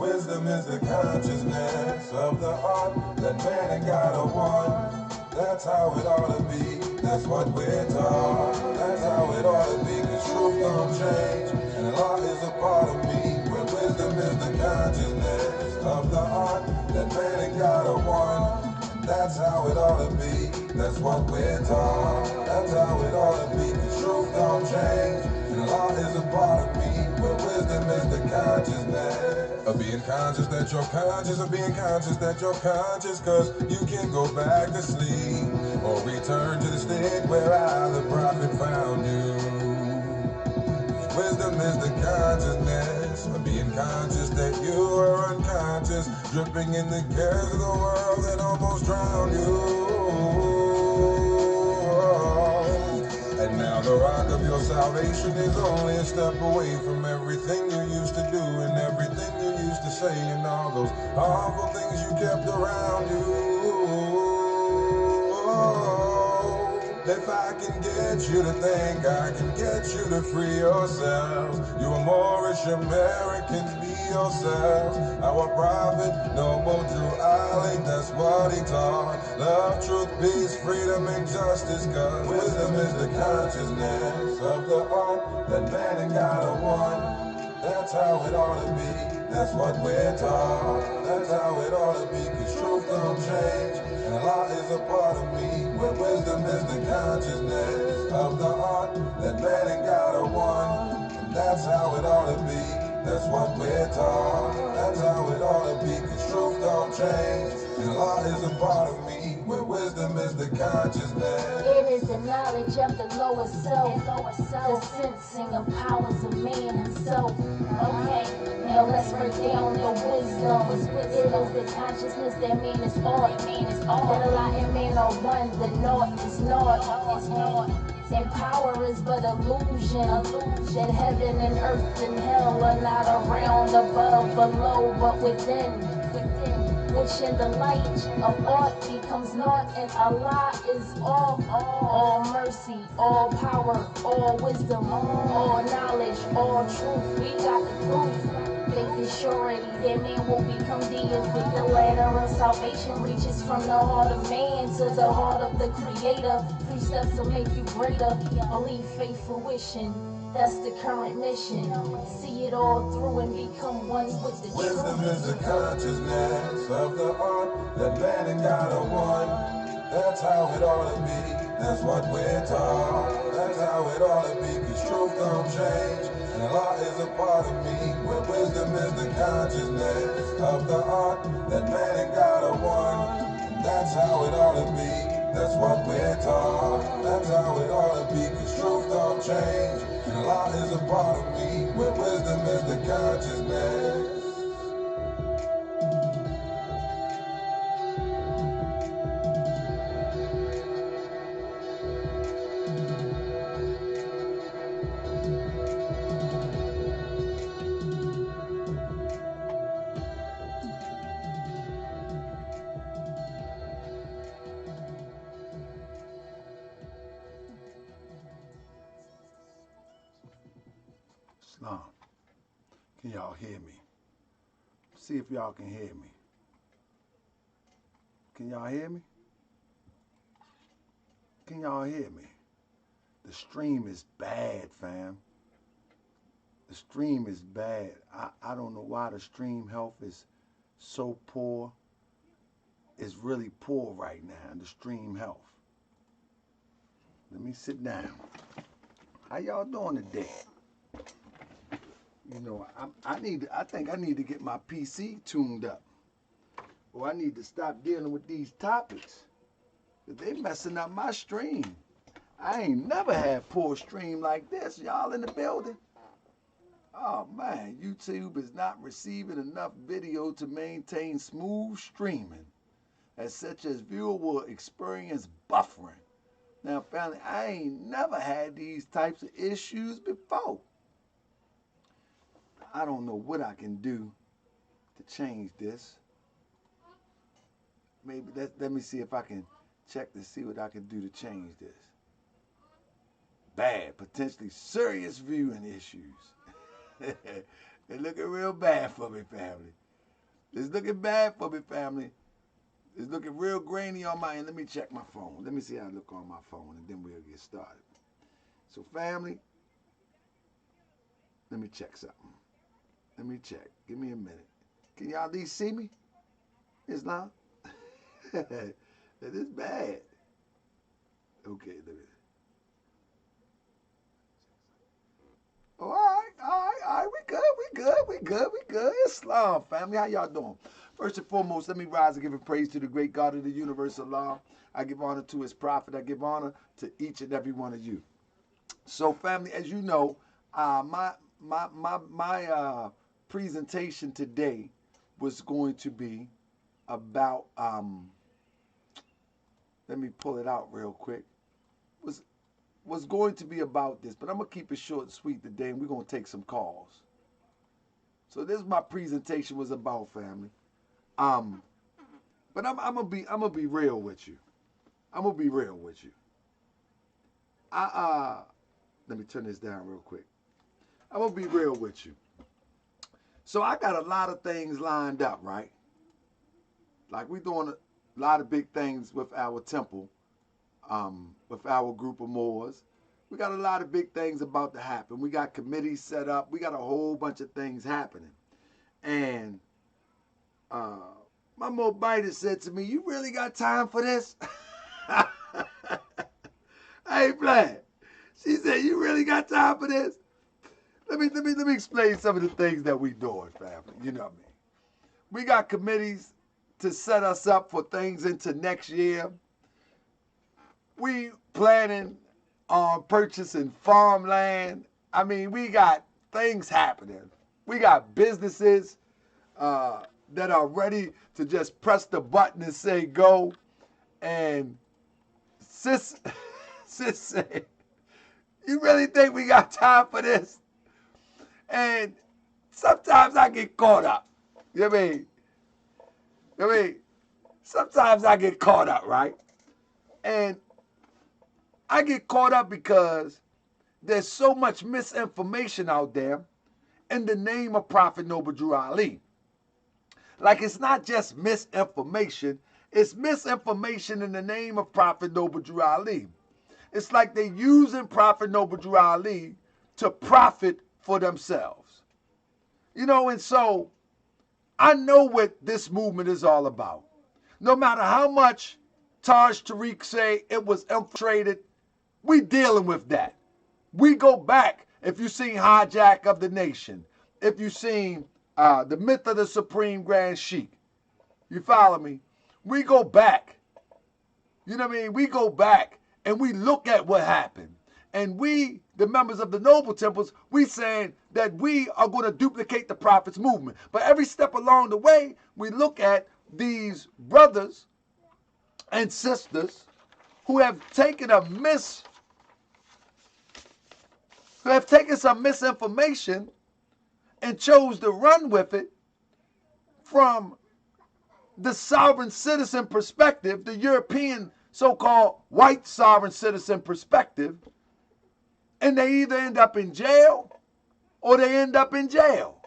wisdom is the consciousness of the art that man ain't gotta want. That's how it ought to be, that's what we're taught. That's how it ought to be, cause truth don't change, and the law is a part of me. Where wisdom is the consciousness of the art that man ain't gotta want. That's how it ought to be, that's what we're taught. That's how it ought to be, cause truth don't change, and the law is a part of me. Where wisdom is the consciousness of being conscious that you're conscious, of being conscious that you're conscious, cause you can go back to sleep or return to the state where I, the prophet, found you. Wisdom is the consciousness of being conscious that you are unconscious, dripping in the cares of the world that almost drowned you. And now the rock of your salvation is only a step away from everything you used to do and everything you used to say and all those harmful things you kept around you. If I can get you to think, I can get you to free yourselves. You are Moorish Americans, be yourselves. Our prophet, noble Drew Ali, that's what he taught. Love, truth, peace, freedom, and justice, cause wisdom is the consciousness of the art that man ain't gotta want. That's how it ought to be, that's what we're taught. That's how it ought to be, cause truth don't change, and a law is a part of me. Where wisdom is the consciousness of the art that man ain't gotta want. And that's how it ought to be, that's what we're taught. That's how it ought to be, cause truth don't change, and a law is a part of me. Where wisdom is the consciousness. It is the knowledge of the lower self, the sensing of powers of man himself. Okay, now let's break down the wisdom. It is the consciousness that man is all. That a lot and man are one, the naught is naught. And power is but illusion. That heaven and earth and hell are not around, above, below, but within. Which in the light of art becomes naught, and Allah is all mercy, all power, all wisdom, all knowledge, all truth. We got the proof. Faith is surety that man will become deity. The ladder of salvation reaches from the heart of man to the heart of the Creator. 3 steps will make you greater. Believe, faith, fruition. That's the current mission. See it all through and become one with the truth. Wisdom is the consciousness of the art that man ain't gotta want. That's how it ought to be, that's what we're taught. That's how it ought to be, cause truth don't change, and the law is a part of me. Where wisdom is the consciousness of the art that man ain't gotta want. That's how it ought to be, that's what we're taught. That's how it ought to be, cause truth don't change, and the law is a part of me. Where wisdom is the consciousness. Islam. Can y'all hear me? See if y'all can hear me. Can y'all hear me? Can y'all hear me? The stream is bad, fam. The stream is bad. I don't know why the stream health is so poor. It's really poor right now, the stream health. Let me sit down. How y'all doing today? You know, I think I need to get my PC tuned up. Or I need to stop dealing with these topics. Cause they messing up my stream. I ain't never had poor stream like this. Y'all in the building? Oh man, YouTube is not receiving enough video to maintain smooth streaming, as such as viewer will experience buffering. Now family, I ain't never had these types of issues before. I don't know what I can do to change this. Maybe let me see if I can check to see what I can do to change this. Bad, potentially serious viewing issues. They're looking real bad for me, family. It's looking bad for me, family. It's looking real grainy on my end. Let me check my phone. Let me see how I look on my phone, and then we'll get started. So, family, let me check something. Let me check. Give me a minute. Can y'all at least see me? Islam? It is bad. Okay, let me. Oh, all right. We good. Islam, family. How y'all doing? First and foremost, let me rise and give a praise to the great God of the universe, Allah. I give honor to his prophet. I give honor to each and every one of you. So, family, as you know, my presentation today was going to be about, let me pull it out real quick, was going to be about this, but I'm going to keep it short and sweet today, and we're going to take some calls. So this is my presentation was about, family. But I'm gonna be real with you. I'm gonna be real with you. Let me turn this down real quick. I'm gonna be real with you. So I got a lot of things lined up, right? Like we're doing a lot of big things with our temple, with our group of Moors. We got a lot of big things about to happen. We got committees set up. We got a whole bunch of things happening. And my Moabite said to me, "You really got time for this?" I ain't playing. She said, "You really got time for this?" Let me explain some of the things that we doing, family. You know what I mean? We got committees to set us up for things into next year. We planning on purchasing farmland. I mean, we got things happening. We got businesses that are ready to just press the button and say go. And sis said, "You really think we got time for this?" And sometimes I get caught up. You know what I mean? Sometimes I get caught up, right? And I get caught up because there's so much misinformation out there in the name of Prophet Noble Drew Ali. Like, it's not just misinformation, it's misinformation in the name of Prophet Noble Drew Ali. It's like they're using Prophet Noble Drew Ali to profit for themselves. You know, and so I know what this movement is all about. No matter how much Taj Tariq say it was infiltrated, we dealing with that. We go back. If you've seen Hijack of the Nation, if you've seen the Myth of the Supreme Grand Sheik, you follow me? We go back. You know what I mean? We go back and we look at what happened. And we, the members of the Noble Temples, we saying that we are going to duplicate the Prophet's movement. But every step along the way, we look at these brothers and sisters who have taken some misinformation and chose to run with it from the sovereign citizen perspective, the European so-called white sovereign citizen perspective, and they either end up in jail or they end up in jail.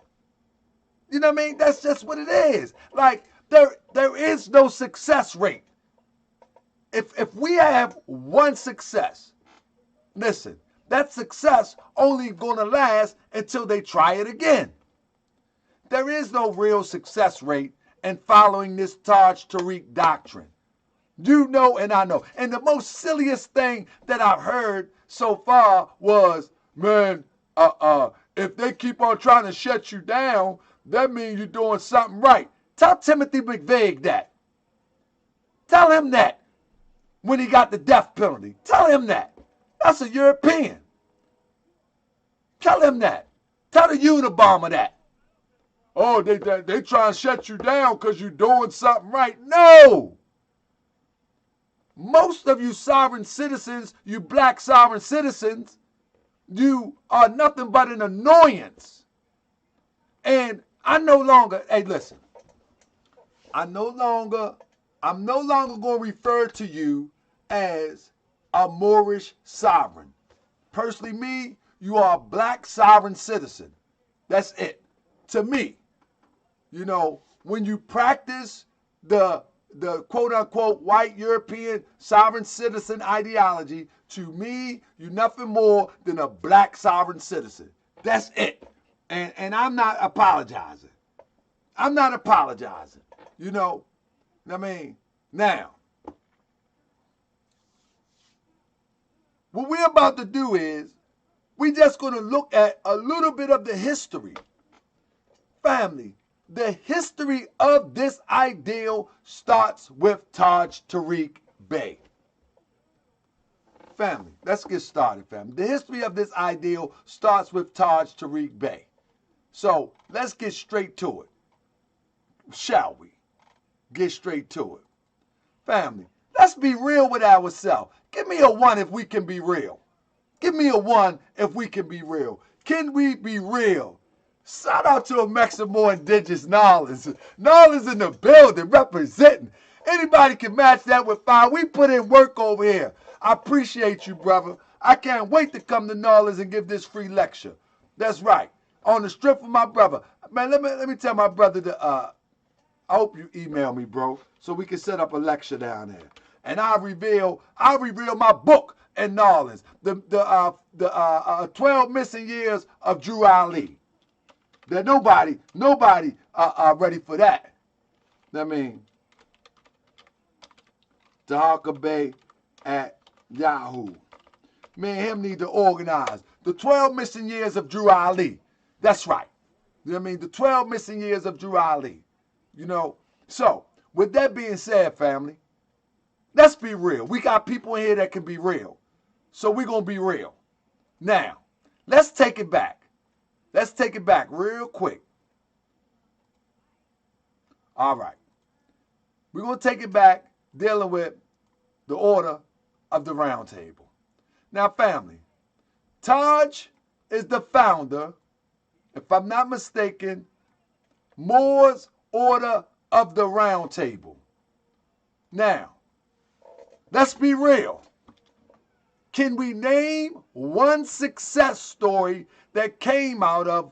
You know what I mean? That's just what it is. Like, there is no success rate. If we have one success, listen, that success only gonna last until they try it again. There is no real success rate in following this Taj Tariq doctrine. You know and I know. And the most silliest thing that I've heard so far was, man, if they keep on trying to shut you down, that means you're doing something right. Tell Timothy McVeigh that. Tell him that when he got the death penalty. Tell him that. That's a European. Tell him that. Tell the Unabomber that. Oh, they trying to shut you down because you're doing something right. No! Most of you sovereign citizens, you black sovereign citizens, you are nothing but an annoyance. And I'm no longer I'm no longer going to refer to you as a Moorish sovereign. Personally, me, you are a black sovereign citizen. That's it. To me, you know, when you practice the quote-unquote white European sovereign citizen ideology, to me, you're nothing more than a black sovereign citizen. That's it. And I'm not apologizing. I'm not apologizing. You know, I mean, now, what we're about to do is, we're just going to look at a little bit of the history. Family, the history of this ideal starts with Taj Tariq Bey. Family, let's get started, family. The history of this ideal starts with Taj Tariq Bey. So let's get straight to it. Shall we? Get straight to it. Family, let's be real with ourselves. Give me a 1 if we can be real. Give me a 1 if we can be real. Can we be real? Shout out to a Mexican more indigenous knowledge. Knowledge in the building, representing. Anybody can match that with 5. We put in work over here. I appreciate you, brother. I can't wait to come to Knowledge and give this free lecture. That's right. On the strip of my brother. Man, let me tell my brother to I hope you email me, bro, so we can set up a lecture down there. And I'll reveal my book and Knowledge. The 12 missing years of Drew Ali. That nobody ready for that. I mean, Tahaka Bey at Yahoo. Me and him need to organize. The 12 missing years of Drew Ali. That's right. You know what I mean? The 12 missing years of Drew Ali. You know? So, with that being said, family, let's be real. We got people in here that can be real. So we're going to be real. Now, let's take it back. Let's take it back real quick. All right. We're going to take it back dealing with the order of the round table. Now, family, Taj is the founder, if I'm not mistaken, Moorish Order of the Round Table. Now, let's be real. Can we name one success story that came out of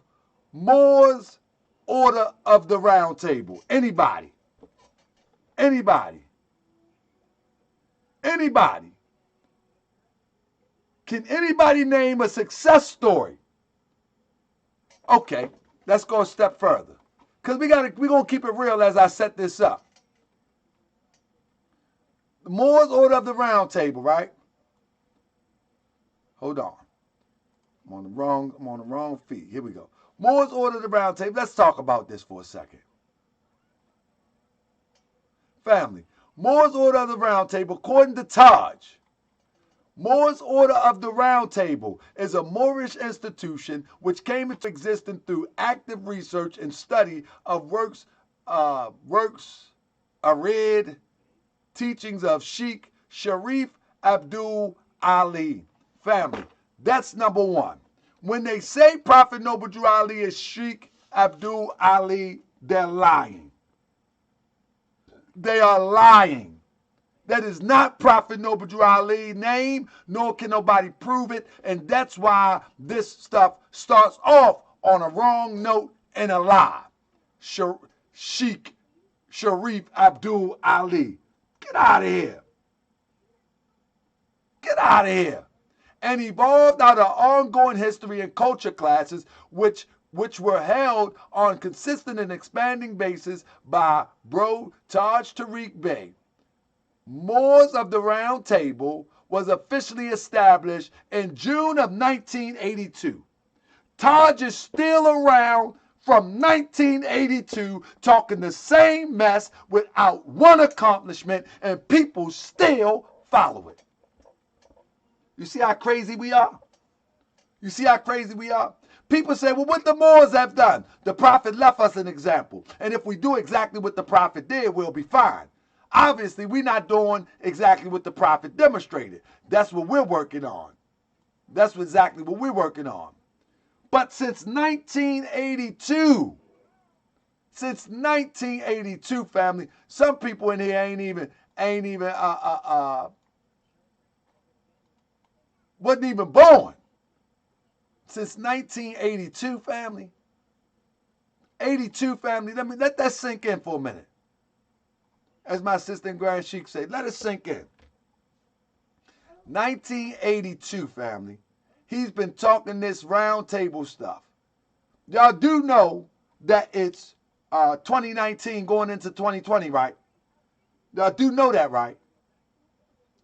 Moorish Order of the Round Table? Anybody? Anybody? Anybody? Can anybody name a success story? Okay, let's go a step further. Because we're going to keep it real as I set this up. The Moorish Order of the Round Table, right? Hold on. I'm on the wrong feed. Here we go. Moorish Order of the Round Table. Let's talk about this for a second. Family, Moorish Order of the Round Table, according to Taj, Moorish Order of the Round Table is a Moorish institution which came into existence through active research and study of works Arid, teachings of Sheik Sharif Abdul Ali. Family, that's number 1. When they say Prophet Noble Drew Ali is Sheik Abdul Ali, they're lying. They are lying. That is not Prophet Noble Drew Ali's name, nor can nobody prove it, and that's why this stuff starts off on a wrong note and a lie. Sheik Sharif Abdul Ali. Get out of here. Get out of here. And evolved out of ongoing history and culture classes, which were held on consistent and expanding basis by Bro Taj Tariq Bey. Moors of the Round Table was officially established in June of 1982. Taj is still around from 1982 talking the same mess without one accomplishment, and people still follow it. You see how crazy we are? You see how crazy we are? People say, well, what the Moors have done? The Prophet left us an example. And if we do exactly what the Prophet did, we'll be fine. Obviously, we're not doing exactly what the Prophet demonstrated. That's what we're working on. That's exactly what we're working on. But since 1982, family, some people in here wasn't even born. Since 1982, family, 82 family, let that sink in for a minute. As my assistant Grand Sheik said, let it sink in. 1982 family. He's been talking this round table stuff. Y'all do know that it's 2019 going into 2020, right? Y'all do know that, right?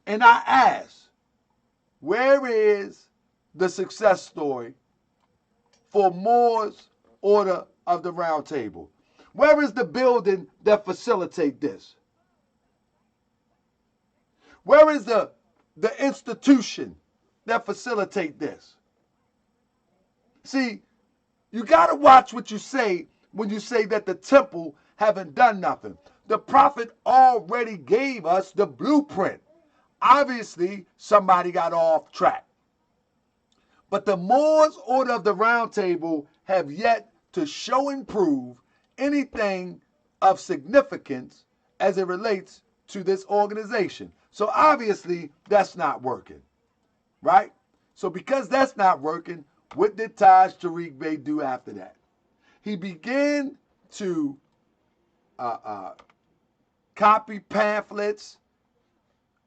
And I ask, where is the success story for Moore's Order of the Round Table? Where is the building that facilitate this? Where is the institution that facilitate this? See, you got to watch what you say when you say that the temple haven't done nothing. The prophet already gave us the blueprint. Obviously, somebody got off track. But the Moors Order of the Round Table have yet to show and prove anything of significance as it relates to this organization. So obviously, that's not working, right? So because that's not working, what did Taj Tariq Bey do after that? He began to copy pamphlets.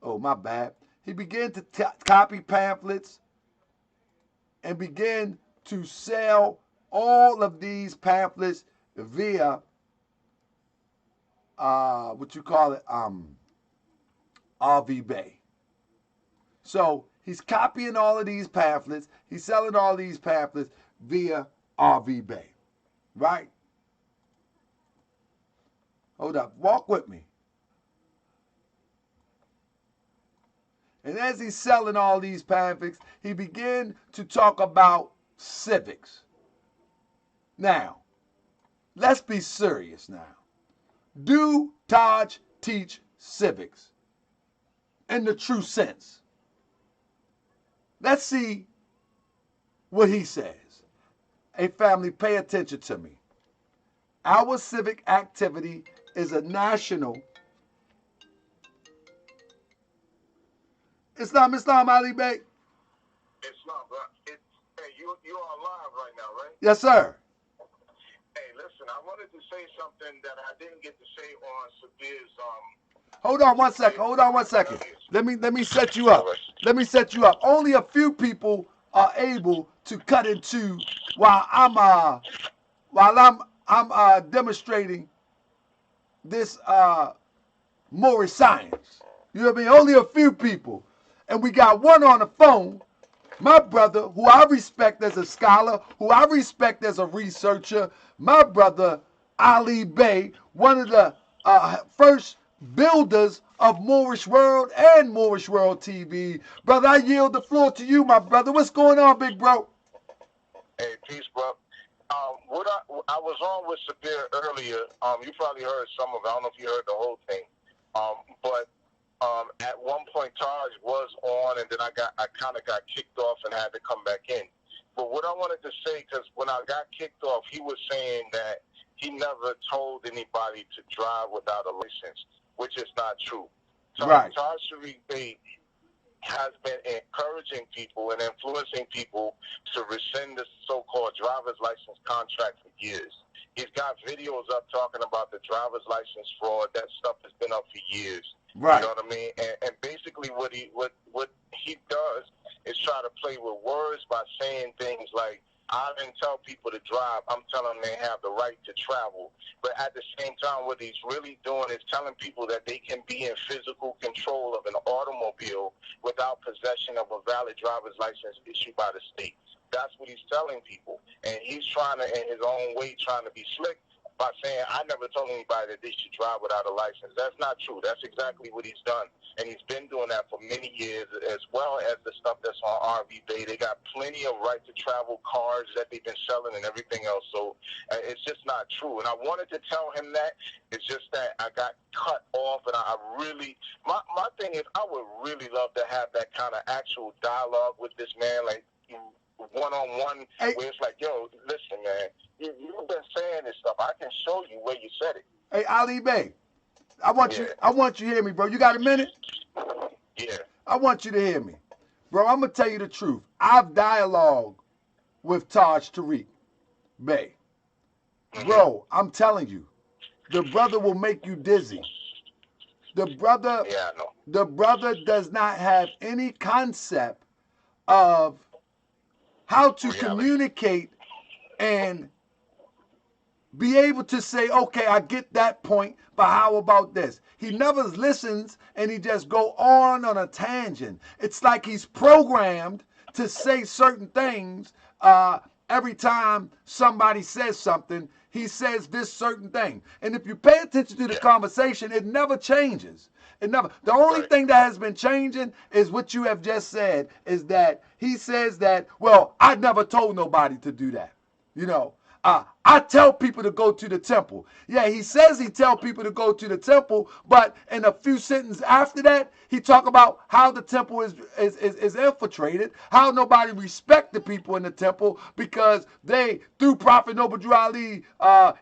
Oh, my bad. He began to copy pamphlets and began to sell all of these pamphlets via RV Bay. So he's copying all of these pamphlets. He's selling all these pamphlets via RV Bay, right? Hold up. Walk with me. And as he's selling all these pamphlets, he began to talk about civics. Now, let's be serious now. Do Taj teach civics in the true sense? Let's see what he says. Hey, family, pay attention to me. Our civic activity is a national. Islam Ali Bey. Islam, bro. Hey, you are live right now, right? Yes, sir. Hey, listen, I wanted to say something that I didn't get to say on Sabir's Hold on one second. Let me set you up. Only a few people are able to cut into while I'm demonstrating this Moorish science. You know what I mean? Only a few people. And we got one on the phone, my brother, who I respect as a scholar, who I respect as a researcher, my brother Ali Bey, one of the first builders of Moorish World and Moorish World TV. Brother, I yield the floor to you, my brother. What's going on, big bro? Hey, peace, bro. What I was on with Sabir earlier. You probably heard some of it. I don't know if you heard the whole thing. But at one point Taj was on, and then I kind of got kicked off and had to come back in. But what I wanted to say, because when I got kicked off, he was saying that he never told anybody to drive without a license, which is not true. Right. Taj Tariq Bey has been encouraging people and influencing people to rescind the so-called driver's license contract for years. He's got videos up talking about the driver's license fraud. That stuff has been up for years. Right. You know what I mean? And basically what he does is try to play with words by saying things like, I didn't tell people to drive. I'm telling them they have the right to travel. But at the same time, what he's really doing is telling people that they can be in physical control of an automobile without possession of a valid driver's license issued by the state. That's what he's telling people. And he's trying to, in his own way, trying to be slick by saying, I never told anybody that they should drive without a license. That's not true. That's exactly what he's done. And he's been doing that for many years, as well as the stuff that's on RV Bay. They got plenty of right-to-travel cars that they've been selling and everything else. So it's just not true. And I wanted to tell him that. It's just that I got cut off, and I really, my thing is, I would really love to have that kind of actual dialogue with this man, like, one-on-one, Hey. where it's like, yo, listen, man, you've been saying this stuff. I can show you where you said it. Hey, Ali Bey, I want you to hear me, bro. You got a minute? Yeah. I want you to hear me. Bro, I'm going to tell you the truth. I've dialogued with Taj Tariq Bey. Bro, I'm telling you, the brother will make you dizzy. The brother, Yeah, I know. the brother does not have any concept of how to Reality. communicate and be able to say, okay, I get that point, but how about this? He never listens and he just go on a tangent. It's like he's programmed to say certain things. Every time somebody says something, he says this certain thing. And if you pay attention to the conversation, it never changes. It never. The only thing that has been changing is what you have just said, is that he says that, well, I never told nobody to do that. You know, I tell people to go to the temple. Yeah, he says he tell people to go to the temple, but in a few sentences after that, he talk about how the temple is infiltrated, how nobody respect the people in the temple because they threw Prophet Noble Drew Ali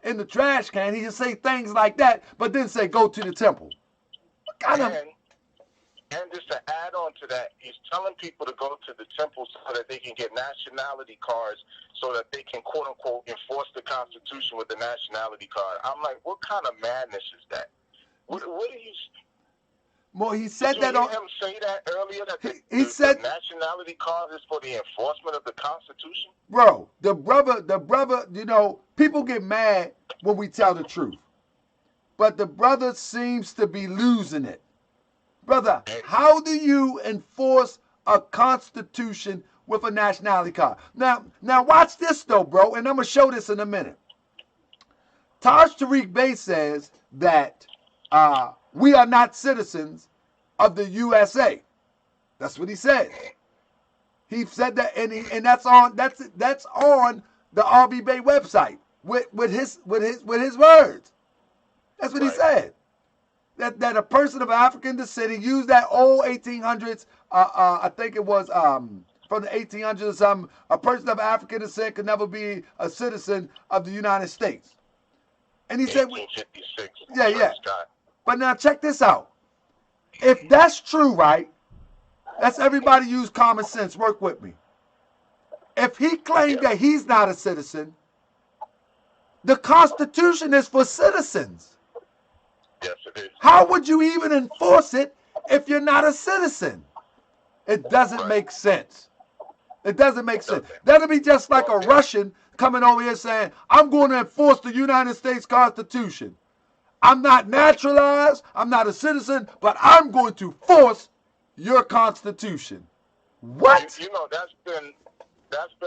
in the trash can. He just say things like that, but then say go to the temple. What kind of... And just to add on to that, he's telling people to go to the temple so that they can get nationality cards so that they can, quote unquote, enforce the Constitution with the nationality card. I'm like, what kind of madness is that? What are you... Well, he said that on... Did you hear him say that earlier, that he said the nationality card is for the enforcement of the Constitution? Bro, the brother, you know, people get mad when we tell the truth. But the brother seems to be losing it. Brother, how do you enforce a constitution with a nationality card? Now watch this though, bro, and I'm gonna show this in a minute. Taj Tariq Bey says that we are not citizens of the USA. That's what he said. He said that, and that's on the RB Bey website with his words. That's what he said. That a person of African descent used that old 1800s. I think it was from the 1800s or something. A person of African descent could never be a citizen of the United States. And he said, 1856. Yeah. But now check this out. If that's true, right? Let's everybody use common sense. Work with me. If he claimed that he's not a citizen, the Constitution is for citizens. Yes, it is. How would you even enforce it if you're not a citizen? It doesn't make sense. It doesn't make sense. That'll be just like a Russian coming over here saying, I'm going to enforce the United States Constitution. I'm not naturalized, I'm not a citizen, but I'm going to force your Constitution. What? You know, that's been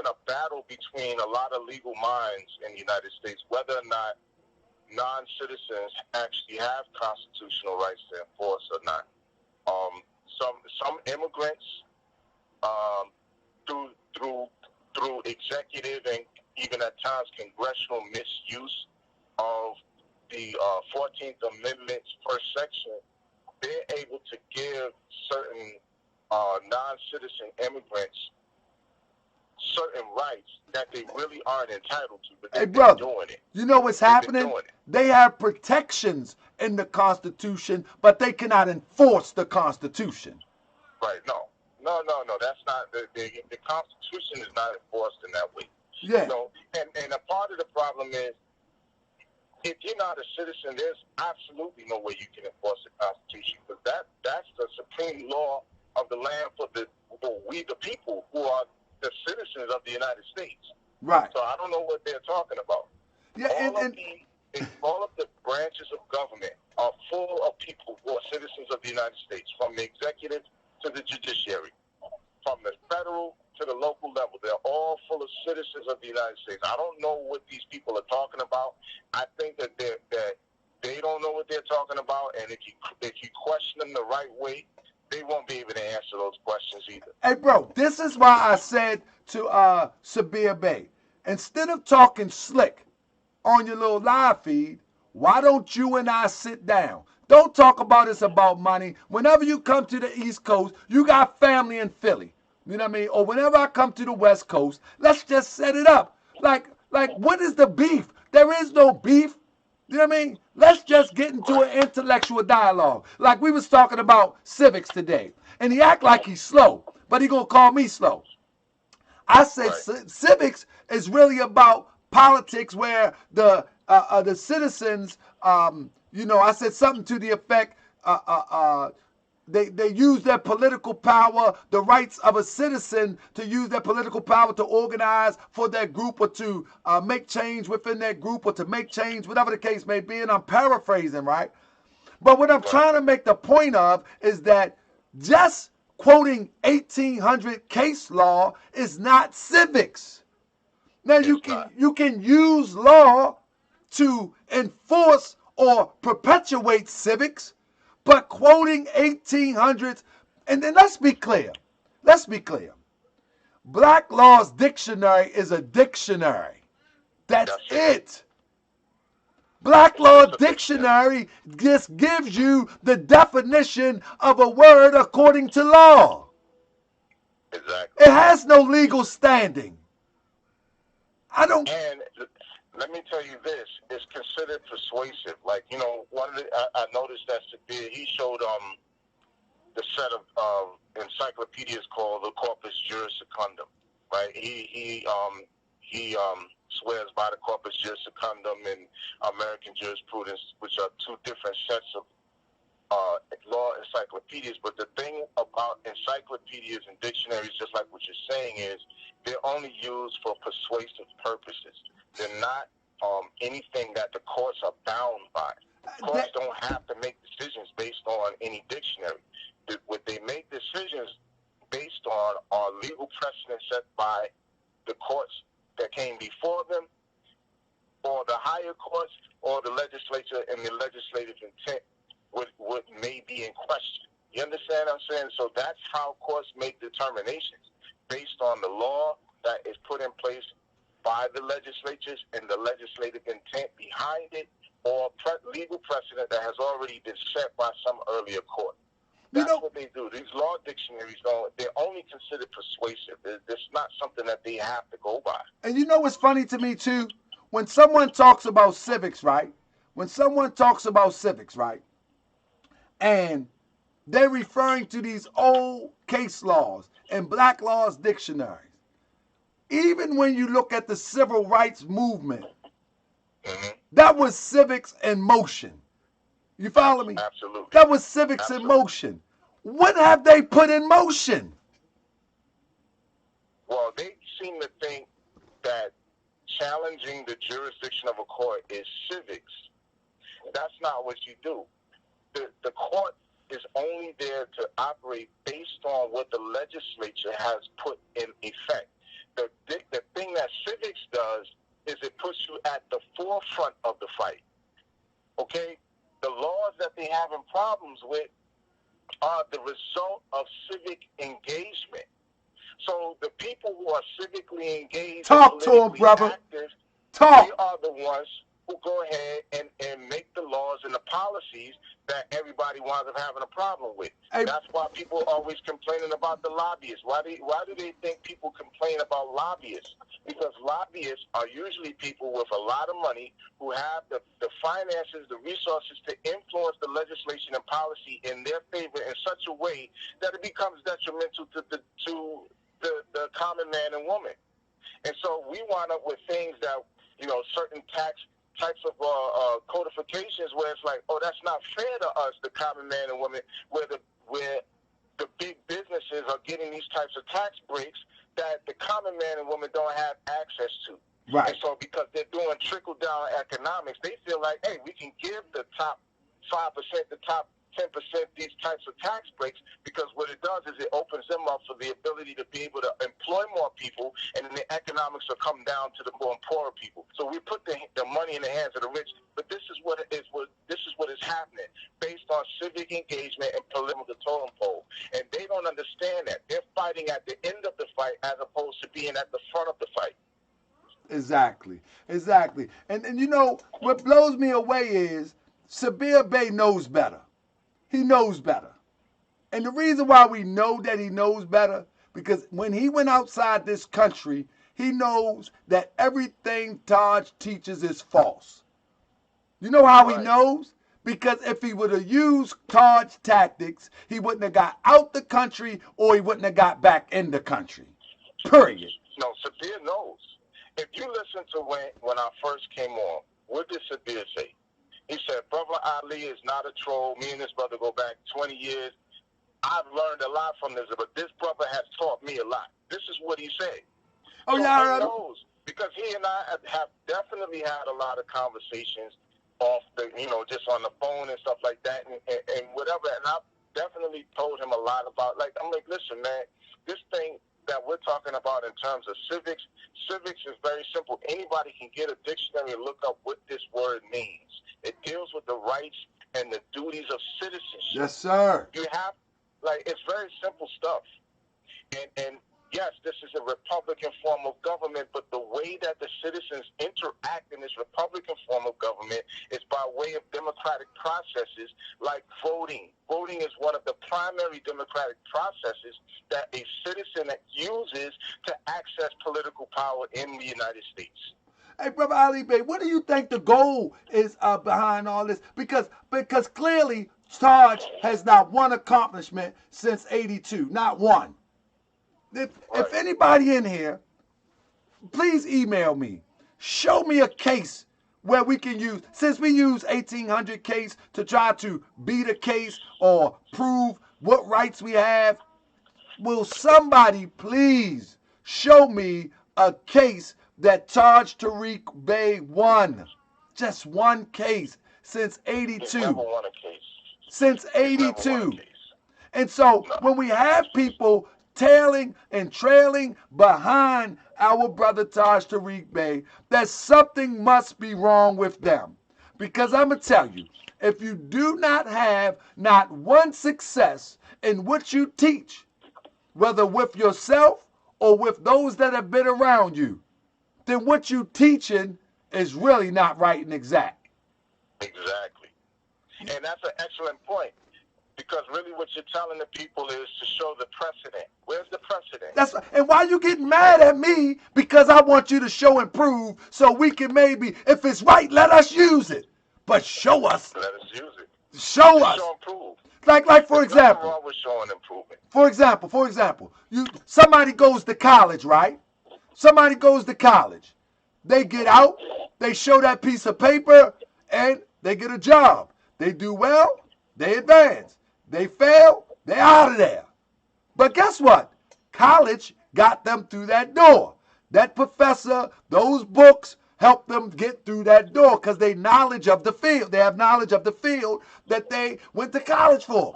a battle between a lot of legal minds in the United States, whether or not non-citizens actually have constitutional rights to enforce or not. Some immigrants, through executive and even at times congressional misuse of the 14th Amendment's first section, they're able to give certain non-citizen immigrants certain rights that they really aren't entitled to, but they're doing it. You know what's happening? They have protections in the Constitution, but they cannot enforce the Constitution. Right, no. That's not, the Constitution is not enforced in that way. Yeah. You know, and a part of the problem is, if you're not a citizen, there's absolutely no way you can enforce the Constitution, because that's the supreme law of the land for we the people who are the citizens of the United States. Right. So I don't know what they're talking about. Yeah, all of the branches of government are full of people who are citizens of the United States, from the executive to the judiciary, from the federal to the local level. They're all full of citizens of the United States. I don't know what these people are talking about. I think that they don't know what they're talking about, and if you question them the right way, they won't be able to answer those questions either. Hey, bro, this is why I said to Sabir Bey, instead of talking slick on your little live feed, why don't you and I sit down? Don't talk about it's about money. Whenever you come to the East Coast, you got family in Philly. You know what I mean? Or whenever I come to the West Coast, let's just set it up. Like what is the beef? There is no beef. You know what I mean? Let's just get into an intellectual dialogue. Like we was talking about civics today. And he act like he's slow, but he gonna call me slow. I said civics is really about politics where the citizens, you know, I said something to the effect, they use their political power, the rights of a citizen to use their political power to organize for their group or to make change within their group or to make change, whatever the case may be. And I'm paraphrasing, right? But what I'm trying to make the point of is that just quoting 1800 case law is not civics. Now you can use law to enforce or perpetuate civics, but quoting 1800s, and then let's be clear. Let's be clear. Black Law's Dictionary is a dictionary. That's it. Black Law Dictionary just gives you the definition of a word according to law. Exactly. It has no legal standing. And let me tell you this, it's considered persuasive. Like, you know, I noticed that Sabir, he showed the set of encyclopedias called the Corpus Juris Secundum, right? He swears by the Corpus Juris Secundum and American Jurisprudence, which are two different sets of law encyclopedias. But the thing about encyclopedias and dictionaries, just like what you're saying, is they're only used for persuasive purposes. They're not anything that the courts are bound by. Courts don't have to make decisions based on any dictionary. What they make decisions based on are legal precedents set by the courts that came before them, or the higher courts, or the legislature and the legislative intent what may be in question. You understand what I'm saying? So that's how courts make determinations, based on the law that is put in place by the legislatures and the legislative intent behind it, or legal precedent that has already been set by some earlier court. That's what they do. These law dictionaries, they're only considered persuasive. It's not something that they have to go by. And you know what's funny to me, too? When someone talks about civics, right? And they're referring to these old case laws and Black Law's dictionaries. Even when you look at the civil rights movement, that was civics in motion. You follow me? Absolutely. That was civics in motion. What have they put in motion? Well, they seem to think that challenging the jurisdiction of a court is civics. That's not what you do. The court is only there to operate based on what the legislature has put in effect. The thing that civics does is it puts you at the forefront of the fight. Okay? The laws that they having problems with are the result of civic engagement. So the people who are civically engaged, talk to them, brother. Active, talk. They are the ones who go ahead and make the laws and the policies that everybody winds up having a problem with. Hey. That's why people are always complaining about the lobbyists. Why do they think people complain about lobbyists? Because lobbyists are usually people with a lot of money who have the finances, the resources to influence the legislation and policy in their favor in such a way that it becomes detrimental to the common man and woman. And so we wind up with things that, you know, certain types of codifications where it's like, oh, that's not fair to us, the common man and woman, where the big businesses are getting these types of tax breaks that the common man and woman don't have access to. Right. And so because they're doing trickle-down economics, they feel like, hey, we can give the top 5%, the top 10% these types of tax breaks, because what it does is it opens them up for the ability to be able to employ more people, and then the economics will come down to the more poorer people. So we put the money in the hands of the rich, but this is what is happening based on civic engagement and political totem pole. And they don't understand that. They're fighting at the end of the fight as opposed to being at the front of the fight. Exactly. And you know, what blows me away is Sabir Bey knows better. He knows better. And the reason why we know that he knows better, because when he went outside this country, he knows that everything Taj teaches is false. You know how he knows? Because if he would have used Taj tactics, he wouldn't have got out the country, or he wouldn't have got back in the country. Period. No, Sabir knows. if you listen to when I first came on, what did Sabir say? He said, Brother Ali is not a troll. Me and this brother go back 20 years. I've learned a lot from this, but this brother has taught me a lot. This is what he said. Oh, so yeah, he knows, because he and I have definitely had a lot of conversations off the, just on the phone and stuff like that and whatever. And I've definitely told him a lot about, I'm like, listen, man, this thing that we're talking about in terms of civics is very simple. Anybody can get a dictionary and look up what this word means. It deals with the rights and the duties of citizenship. Yes, sir. You have, it's very simple stuff. And yes, this is a Republican form of government, but the way that the citizens interact in this Republican form of government is by way of democratic processes like voting. Voting is one of the primary democratic processes that a citizen uses to access political power in the United States. Hey, Brother Ali Bey, what do you think the goal is behind all this? Because clearly Taj has not one accomplishment since '82, not one. If anybody in here, please email me. Show me a case where we can use, since we use 1800 case to try to beat a case or prove what rights we have, will somebody please show me a case that Taj Tariq Bey won? Just one case since '82. He's never won a case. Since '82. And so when we have people tailing and trailing behind our brother Taj Tariq Bey, that something must be wrong with them. Because I'm going to tell you, if you do not have not one success in what you teach, whether with yourself or with those that have been around you, then what you teaching is really not right and exact. Exactly. And that's an excellent point. Because really what you're telling the people is to show the precedent. Where's the precedent? And why you getting mad at me? Because I want you to show and prove so we can maybe, if it's right, let us use it. But show us. Let us use it. Show us. Show and prove. Like for example. Wrong with showing improvement. For example, somebody goes to college, right? Somebody goes to college. They get out, they show that piece of paper, and they get a job. They do well, they advance. They fail, they're out of there. But guess what? College got them through that door. That professor, those books helped them get through that door because they knowledge of the field. They have knowledge of the field that they went to college for.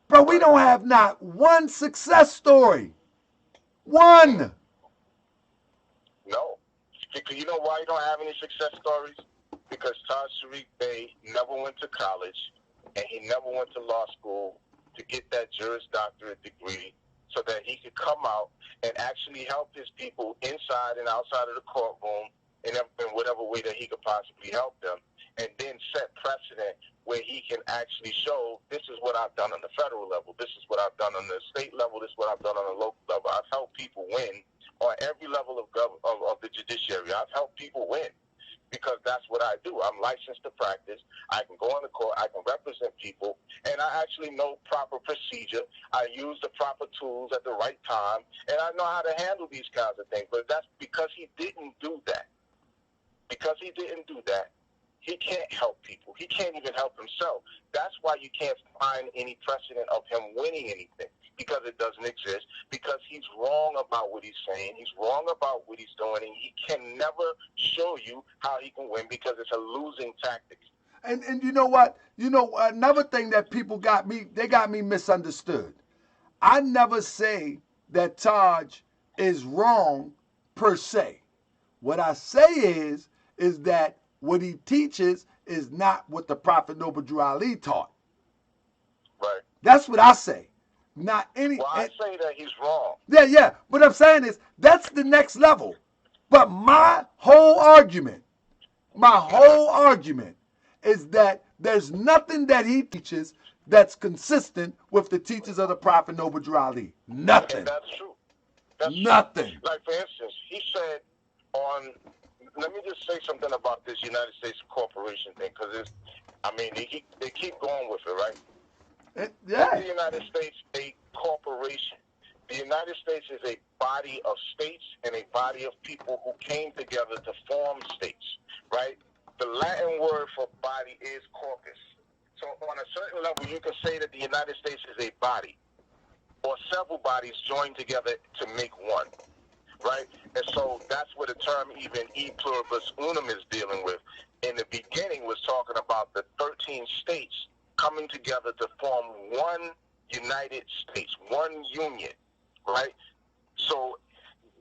Bro, we don't have not one success story. One. No. You know why you don't have any success stories? Because Taj Tariq Bey never went to college. And he never went to law school to get that Juris Doctorate degree so that he could come out and actually help his people inside and outside of the courtroom in whatever way that he could possibly help them, and then set precedent where he can actually show, this is what I've done on the federal level, this is what I've done on the state level, this is what I've done on the local level. I've helped people win on every level of the judiciary. I've helped people win. Because that's what I do. I'm licensed to practice. I can go on the court. I can represent people. And I actually know proper procedure. I use the proper tools at the right time. And I know how to handle these kinds of things. But that's because he didn't do that. Because he didn't do that, he can't help people. He can't even help himself. That's why you can't find any precedent of him winning anything. Because it doesn't exist, because he's wrong about what he's saying, he's wrong about what he's doing, and he can never show you how he can win because it's a losing tactic. And you know what? Another thing that people got me misunderstood. I never say that Taj is wrong per se. What I say is that what he teaches is not what the Prophet Noble Drew Ali taught. Right. That's what I say. Not any. Well, I say that he's wrong. Yeah. What I'm saying is that's the next level. But my whole argument is that there's nothing that he teaches that's consistent with the teachings of the Prophet Noble Drew Ali. Nothing. And that's true. That's nothing. True. Like, for instance, he said let me just say something about this United States corporation thing, because they keep going with it, right? Yeah. Is the United States a corporation? The United States is a body of states and a body of people who came together to form states, right? The Latin word for body is corpus. So on a certain level, you can say that the United States is a body, or several bodies joined together to make one, right? And so that's what the term even e pluribus unum is dealing with. In the beginning was talking about the 13 states coming together to form one United States, one union, right? So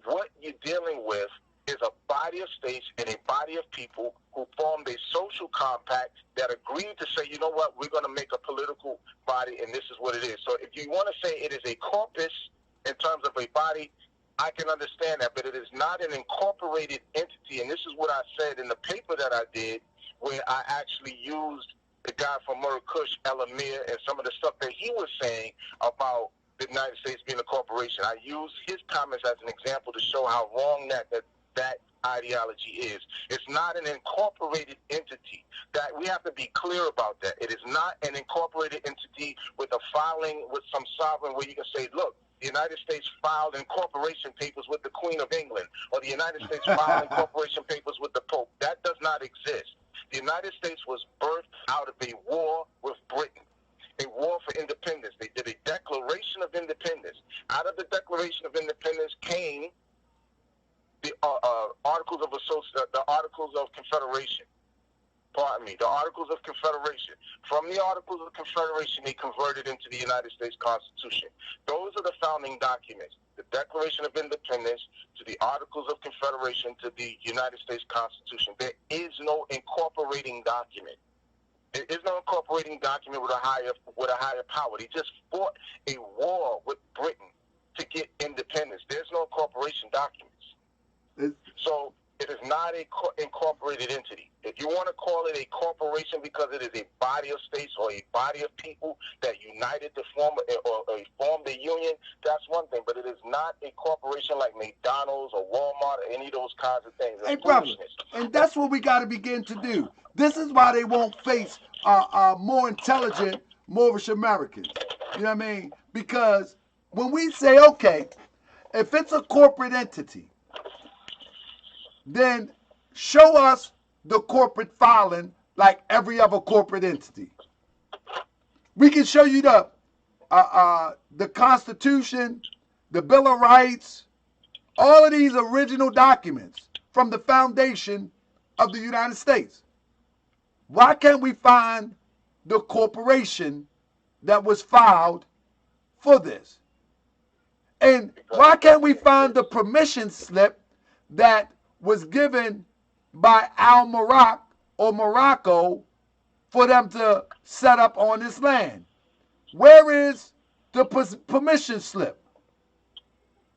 what you're dealing with is a body of states and a body of people who formed a social compact that agreed to say, you know what, we're going to make a political body, and this is what it is. So if you want to say it is a corpus in terms of a body, I can understand that, but it is not an incorporated entity. And this is what I said in the paper that I did, where I actually used the guy from Murakush, Elamir, and some of the stuff that he was saying about the United States being a corporation. I used his comments as an example to show how wrong that ideology is. It's not an incorporated entity. That we have to be clear about that. It is not an incorporated entity with a filing with some sovereign where you can say, look, the United States filed incorporation papers with the Queen of England, or the United States filed incorporation papers with the Pope. That does not exist. The United States was birthed out of a war with Britain, a war for independence. They did a Declaration of Independence. Out of the Declaration of Independence came the Articles of Confederation. Pardon me, the Articles of Confederation. From the Articles of Confederation, they converted into the United States Constitution. Those are the founding documents. The Declaration of Independence to the Articles of Confederation to the United States Constitution. There is no incorporating document. There is no incorporating document with a higher power. They just fought a war with Britain to get independence. There's no incorporation documents. So it is not an incorporated entity. If you want to call it a corporation because it is a body of states or a body of people that united to form formed a union, that's one thing. But it is not a corporation like McDonald's or Walmart or any of those kinds of things. Hey, brother, and that's what we got to begin to do. This is why they won't face more intelligent Moorish Americans. You know what I mean? Because when we say, okay, if it's a corporate entity, then show us the corporate filing like every other corporate entity. We can show you the Constitution, the Bill of Rights, all of these original documents from the foundation of the United States. Why can't we find the corporation that was filed for this? And why can't we find the permission slip that was given by Al-Marak or Morocco for them to set up on this land? Where is the permission slip?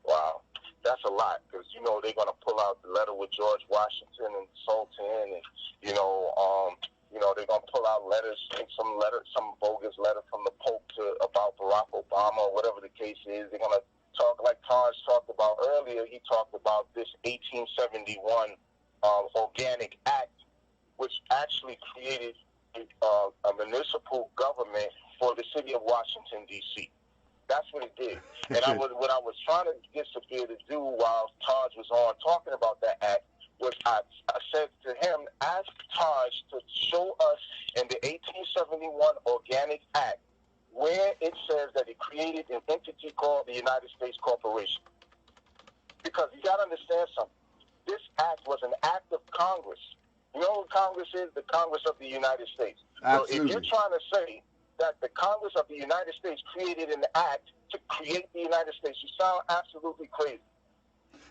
Wow, that's a lot, because you know they're gonna pull out the letter with George Washington and Sultan, and they're gonna pull out letters, some bogus letter from the Pope about Barack Obama or whatever the case is. They're gonna talk like Taj talked about earlier. He talked about this 1871 Organic Act, which actually created a municipal government for the city of Washington, D.C. That's what it did. And what I was trying to get Sophia to do while Taj was on talking about that act was I said to him, ask Taj to show us in the 1871 Organic Act where it says that it created an entity called the United States Corporation. Because you got to understand something. This act was an act of Congress. You know what Congress is? The Congress of the United States. Absolutely. So if you're trying to say that the Congress of the United States created an act to create the United States, you sound absolutely crazy.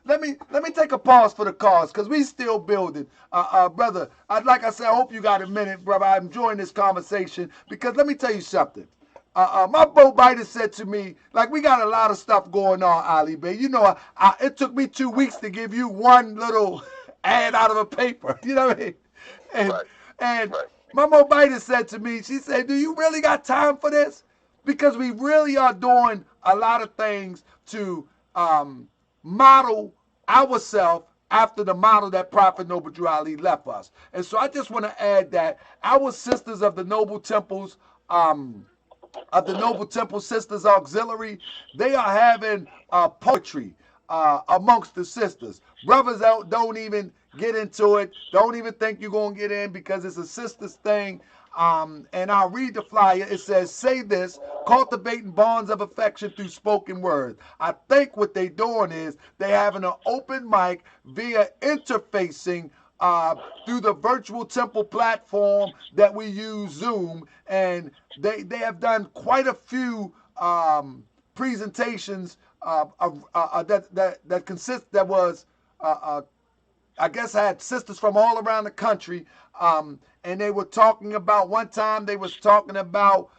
Let me take a pause for the cause, because we still building. Brother, like I said, I hope you got a minute, brother. I'm enjoying this conversation, because let me tell you something. My bro Biter said to me, like, we got a lot of stuff going on, Ali Bey. You know, it took me 2 weeks to give you one little ad out of a paper. You know what I mean? And my bro Biter said to me, she said, do you really got time for this? Because we really are doing a lot of things to model ourselves after the model that Prophet Noble Drew Ali left us. And so I just want to add that our sisters of the Noble Temples of the Noble Temple Sisters Auxiliary, they are having poetry amongst the sisters. Brothers out don't even get into it. Don't even think you're going to get in because it's a sisters thing. And I'll read the flyer. It says, say this, cultivating bonds of affection through spoken word. I think what they're doing is they're having an open mic via interfacing through the virtual temple platform that we use, Zoom. And they have done quite a few presentations that was I guess had sisters from all around the country, and they were talking about, one time they was talking about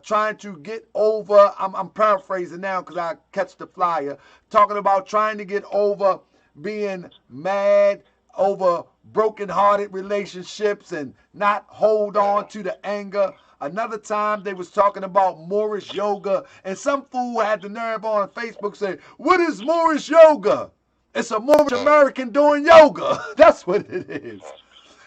trying to get over, I'm paraphrasing now because I catch the flyer, talking about trying to get over being mad over broken-hearted relationships and not hold on to the anger. Another time they was talking about Moorish yoga, and some fool had the nerve on Facebook saying, what is Moorish yoga? It's a Moorish American doing yoga. That's what it is.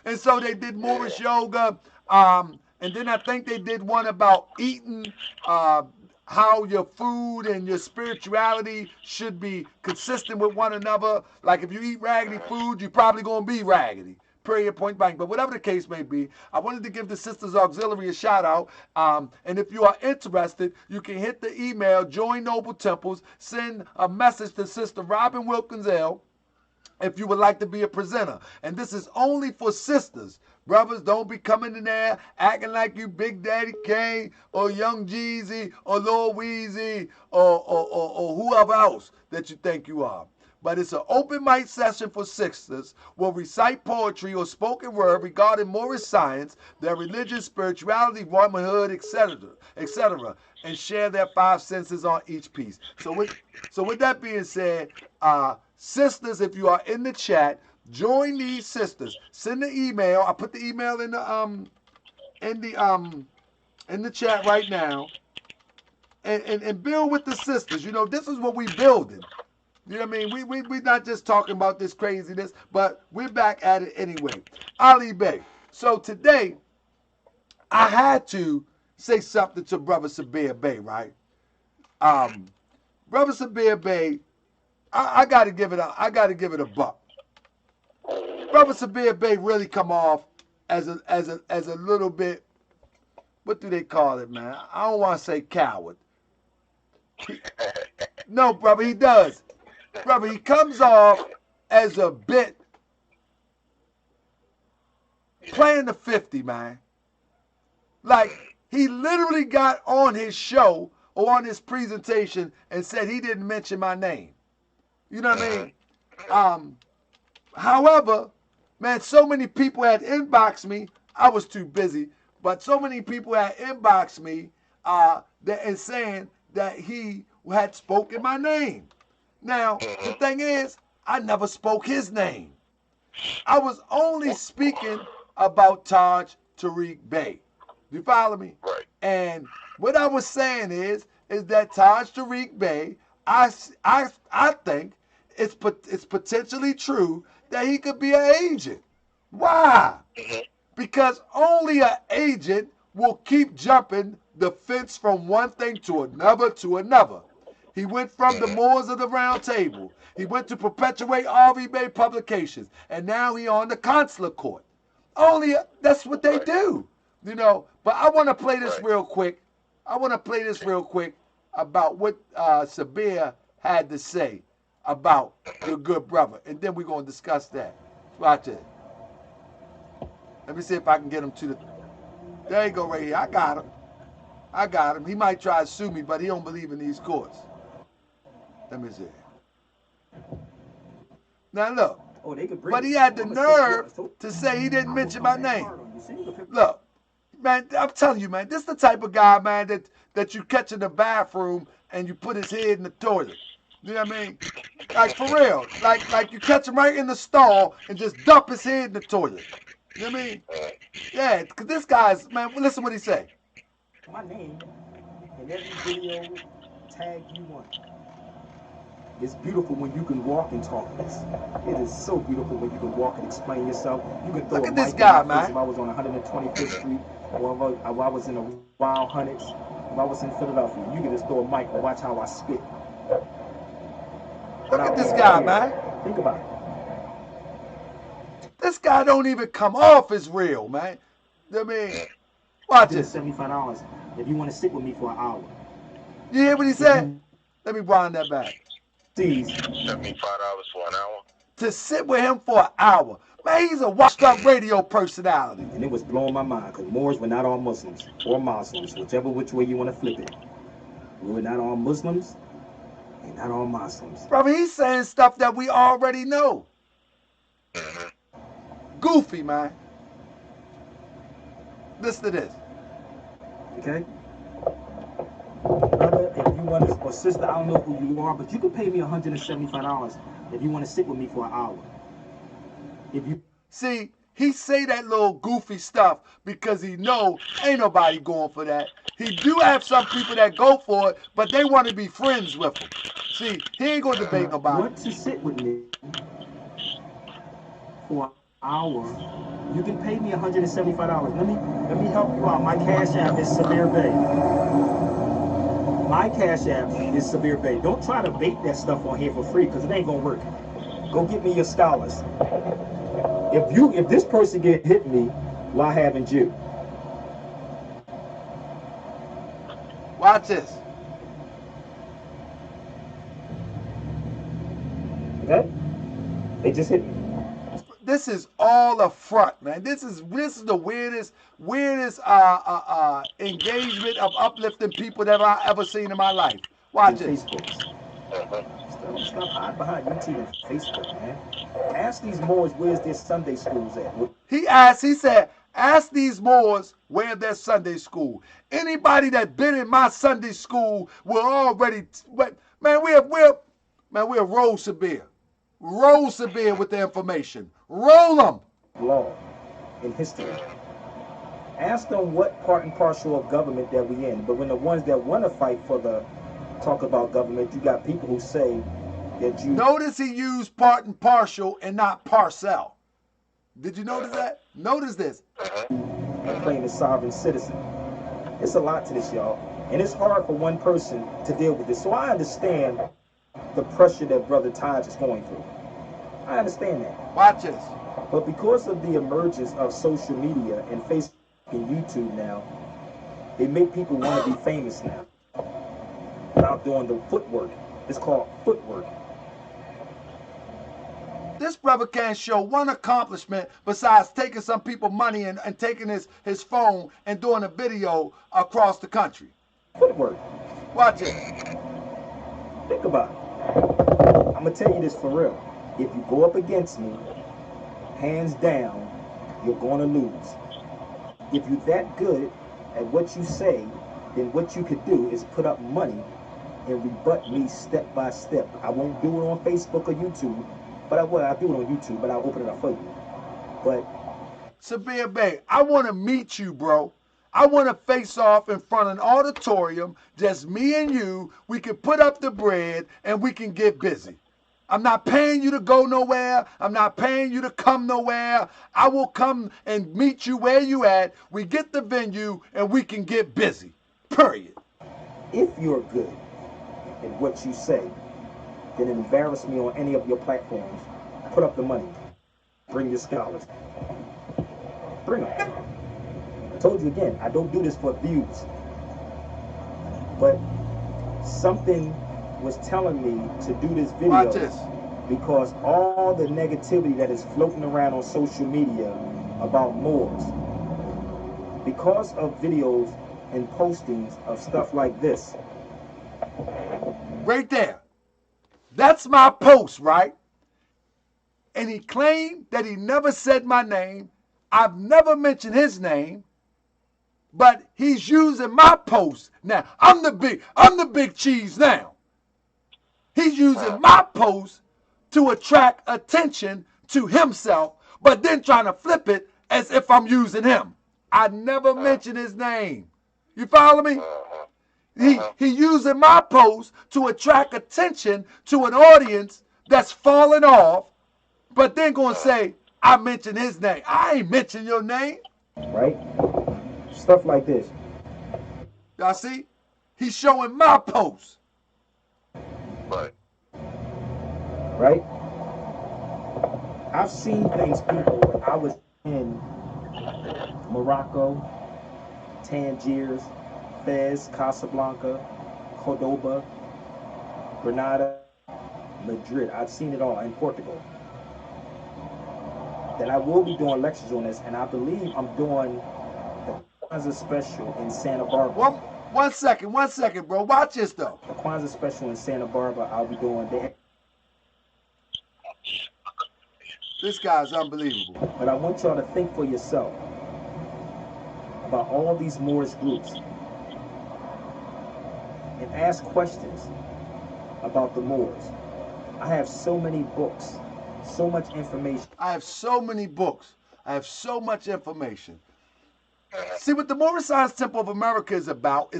And so they did Moorish yoga. And then I think they did one about eating, how your food and your spirituality should be consistent with one another. Like if you eat raggedy food, you're probably going to be raggedy. Period, point blank. But whatever the case may be, I wanted to give the Sisters Auxiliary a shout out. And if you are interested, you can hit the email, Join Noble Temples, send a message to Sister Robin Wilkins L. if you would like to be a presenter. And this is only for sisters. Brothers, don't be coming in there acting like you Big Daddy Kane or Young Jeezy or Lil Weezy or whoever else that you think you are. But it's an open mic session for sisters. We'll recite poetry or spoken word regarding Moorish science, their religion, spirituality, womanhood, etc., and share their 5 senses on each piece. So with that being said, sisters, if you are in the chat, join these sisters. Send the email. I put the email in the chat right now, and build with the sisters. You know, this is what we building. You know what I mean? We're not just talking about this craziness, but we're back at it anyway. Ali Bey. So today, I had to say something to Brother Sabir Bey, right? Brother Sabir Bey, I gotta give it a buck. Brother Sabir Bey really come off as a little bit, what do they call it, man? I don't want to say coward. No, brother, he does. Brother, he comes off as a bit playing the 50, man. Like, he literally got on his show or on his presentation and said he didn't mention my name. You know what I mean? However, man, so many people had inboxed me. I was too busy, but so many people had inboxed me and saying that he had spoken my name. Now, the thing is, I never spoke his name. I was only speaking about Taj Tariq Bey. You follow me? Right. And what I was saying is that Taj Tariq Bey, I think it's potentially true that he could be an agent. Why? Because only an agent will keep jumping the fence from one thing to another to another. He went from the Moors of the Round Table. He went to perpetuate R.V. Bey publications. And now he on the consular court. Only that's what they do. You know, but I want to play this real quick. I want to play this real quick about what Sabir had to say about your good brother. And then we're going to discuss that. Watch it. Let me see if I can get him to the... There you go right here. I got him. He might try to sue me, but he don't believe in these courts. Let me see. Now look, but he had the nerve to say he didn't mention my name. Look, man, I'm telling you, man, this is the type of guy, man, that you catch in the bathroom and you put his head in the toilet. You know what I mean? Like, for real. Like you catch him right in the stall and just dump his head in the toilet. You know what I mean? Yeah, because this guy's, man, listen what he say. My name in every video tag you want. It's beautiful when you can walk and talk this. It is so beautiful when you can walk and explain yourself. You can throw Look a at this mic guy, in my face man. if I was on 125th Street or if I was in the Wild Hunnets. if I was in Philadelphia, you could just throw a mic and watch how I spit. Look at this guy, man. Think about it. This guy don't even come off as real, man. I mean, watch this. $75 if you want to sit with me for an hour. You hear what he said? Let me wind that back. $75 for an hour. To sit with him for an hour. Man, he's a washed up radio personality. And it was blowing my mind because Moors were not all Muslims or Muslims, whichever which way you want to flip it. We were not all Muslims and not all Muslims. Brother, he's saying stuff that we already know. Goofy, man. Listen to this. Okay? Brother, if you want to, or sister, I don't know who you are, but you can pay me $175 if you want to sit with me for an hour. If you see, he say that little goofy stuff because he know ain't nobody going for that. He do have some people that go for it, but they want to be friends with him. See, he ain't gonna debate nobody. Want to sit with me for an hour? You can pay me $175. Let me help you out. My cash app is Severe Bay. My cash app is Severe Bay. Don't try to bait that stuff on here for free because it ain't gonna work. Go get me your scholars. If this person get hit me, why haven't you? Watch this. Okay? They just hit me. This is all a front, man. This is the weirdest engagement of uplifting people that I ever seen in my life. Watch it. Stop hiding behind YouTube and Facebook, man. Ask these Moors where's their Sunday schools at. He said, ask these Moors where their Sunday school. Anybody that been in my Sunday school will already, man, we'll roll severe. Roll severe with the information. Roll them. Law in history. Ask them what part and parcel of government that we in. But when the ones that want to fight for the talk about government, you got people who say that you... Notice he used part and partial and not parcel. Did you notice that? Notice this. Claim a sovereign citizen. It's a lot to this, y'all. And it's hard for one person to deal with this. So I understand the pressure that Brother Taj is going through. I understand that. Watch this. But because of the emergence of social media and Facebook and YouTube now, they make people want to be famous now. Without doing the footwork. It's called footwork. This brother can't show one accomplishment besides taking some people money and taking his phone and doing a video across the country. Footwork. Watch it. Think about it. I'm going to tell you this for real. If you go up against me, hands down, you're going to lose. If you're that good at what you say, then what you could do is put up money and rebut me step by step. I won't do it on Facebook or YouTube, but I'll do it on YouTube, but I'll open it up for you. But Severe Bay, I want to meet you, bro. I want to face off in front of an auditorium, just me and you. We can put up the bread and we can get busy. I'm not paying you to go nowhere. I'm not paying you to come nowhere. I will come and meet you where you at. We get the venue and we can get busy. Period. If you're good at what you say, then embarrass me on any of your platforms. Put up the money. Bring your scholars. Bring them. I told you again, I don't do this for views. But something was telling me to do this video. Watch this. Because all the negativity that is floating around on social media about Moors, because of videos and postings of stuff like this. Right there. That's my post, right? And he claimed that he never said my name. I've never mentioned his name. But he's using my post now. I'm the big cheese now. He's using my post to attract attention to himself, but then trying to flip it as if I'm using him. I never mentioned his name. You follow me? He using my post to attract attention to an audience that's falling off, but then gonna say, I mentioned his name. I ain't mentioned your name. Right? Stuff like this. Y'all see? He's showing my posts. Right. Right? I've seen things, people, when I was in Morocco, Tangiers, Fez, Casablanca, Cordoba, Granada, Madrid. I've seen it all in Portugal. That I will be doing lectures on this, and I believe I'm doing the Kwanzaa special in Santa Barbara. One second, bro. Watch this though. The Kwanzaa special in Santa Barbara, I'll be doing there. This guy's unbelievable. But I want y'all to think for yourself about all these Moorish groups and ask questions about the Moors. I have so many books, so much information. I have so many books. I have so much information. See, what the Moorish Science Temple of America is about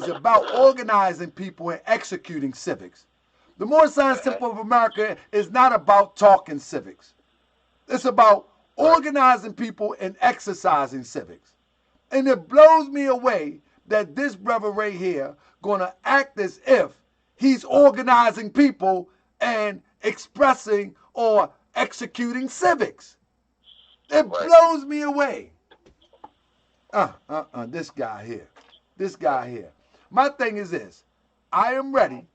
organizing people and executing civics. The Moorish Science Temple of America is not about talking civics. It's about organizing people and exercising civics. And it blows me away that this brother right here gonna act as if he's organizing people and expressing or executing civics. It blows me away. This guy here. This guy here. My thing is this. I am ready,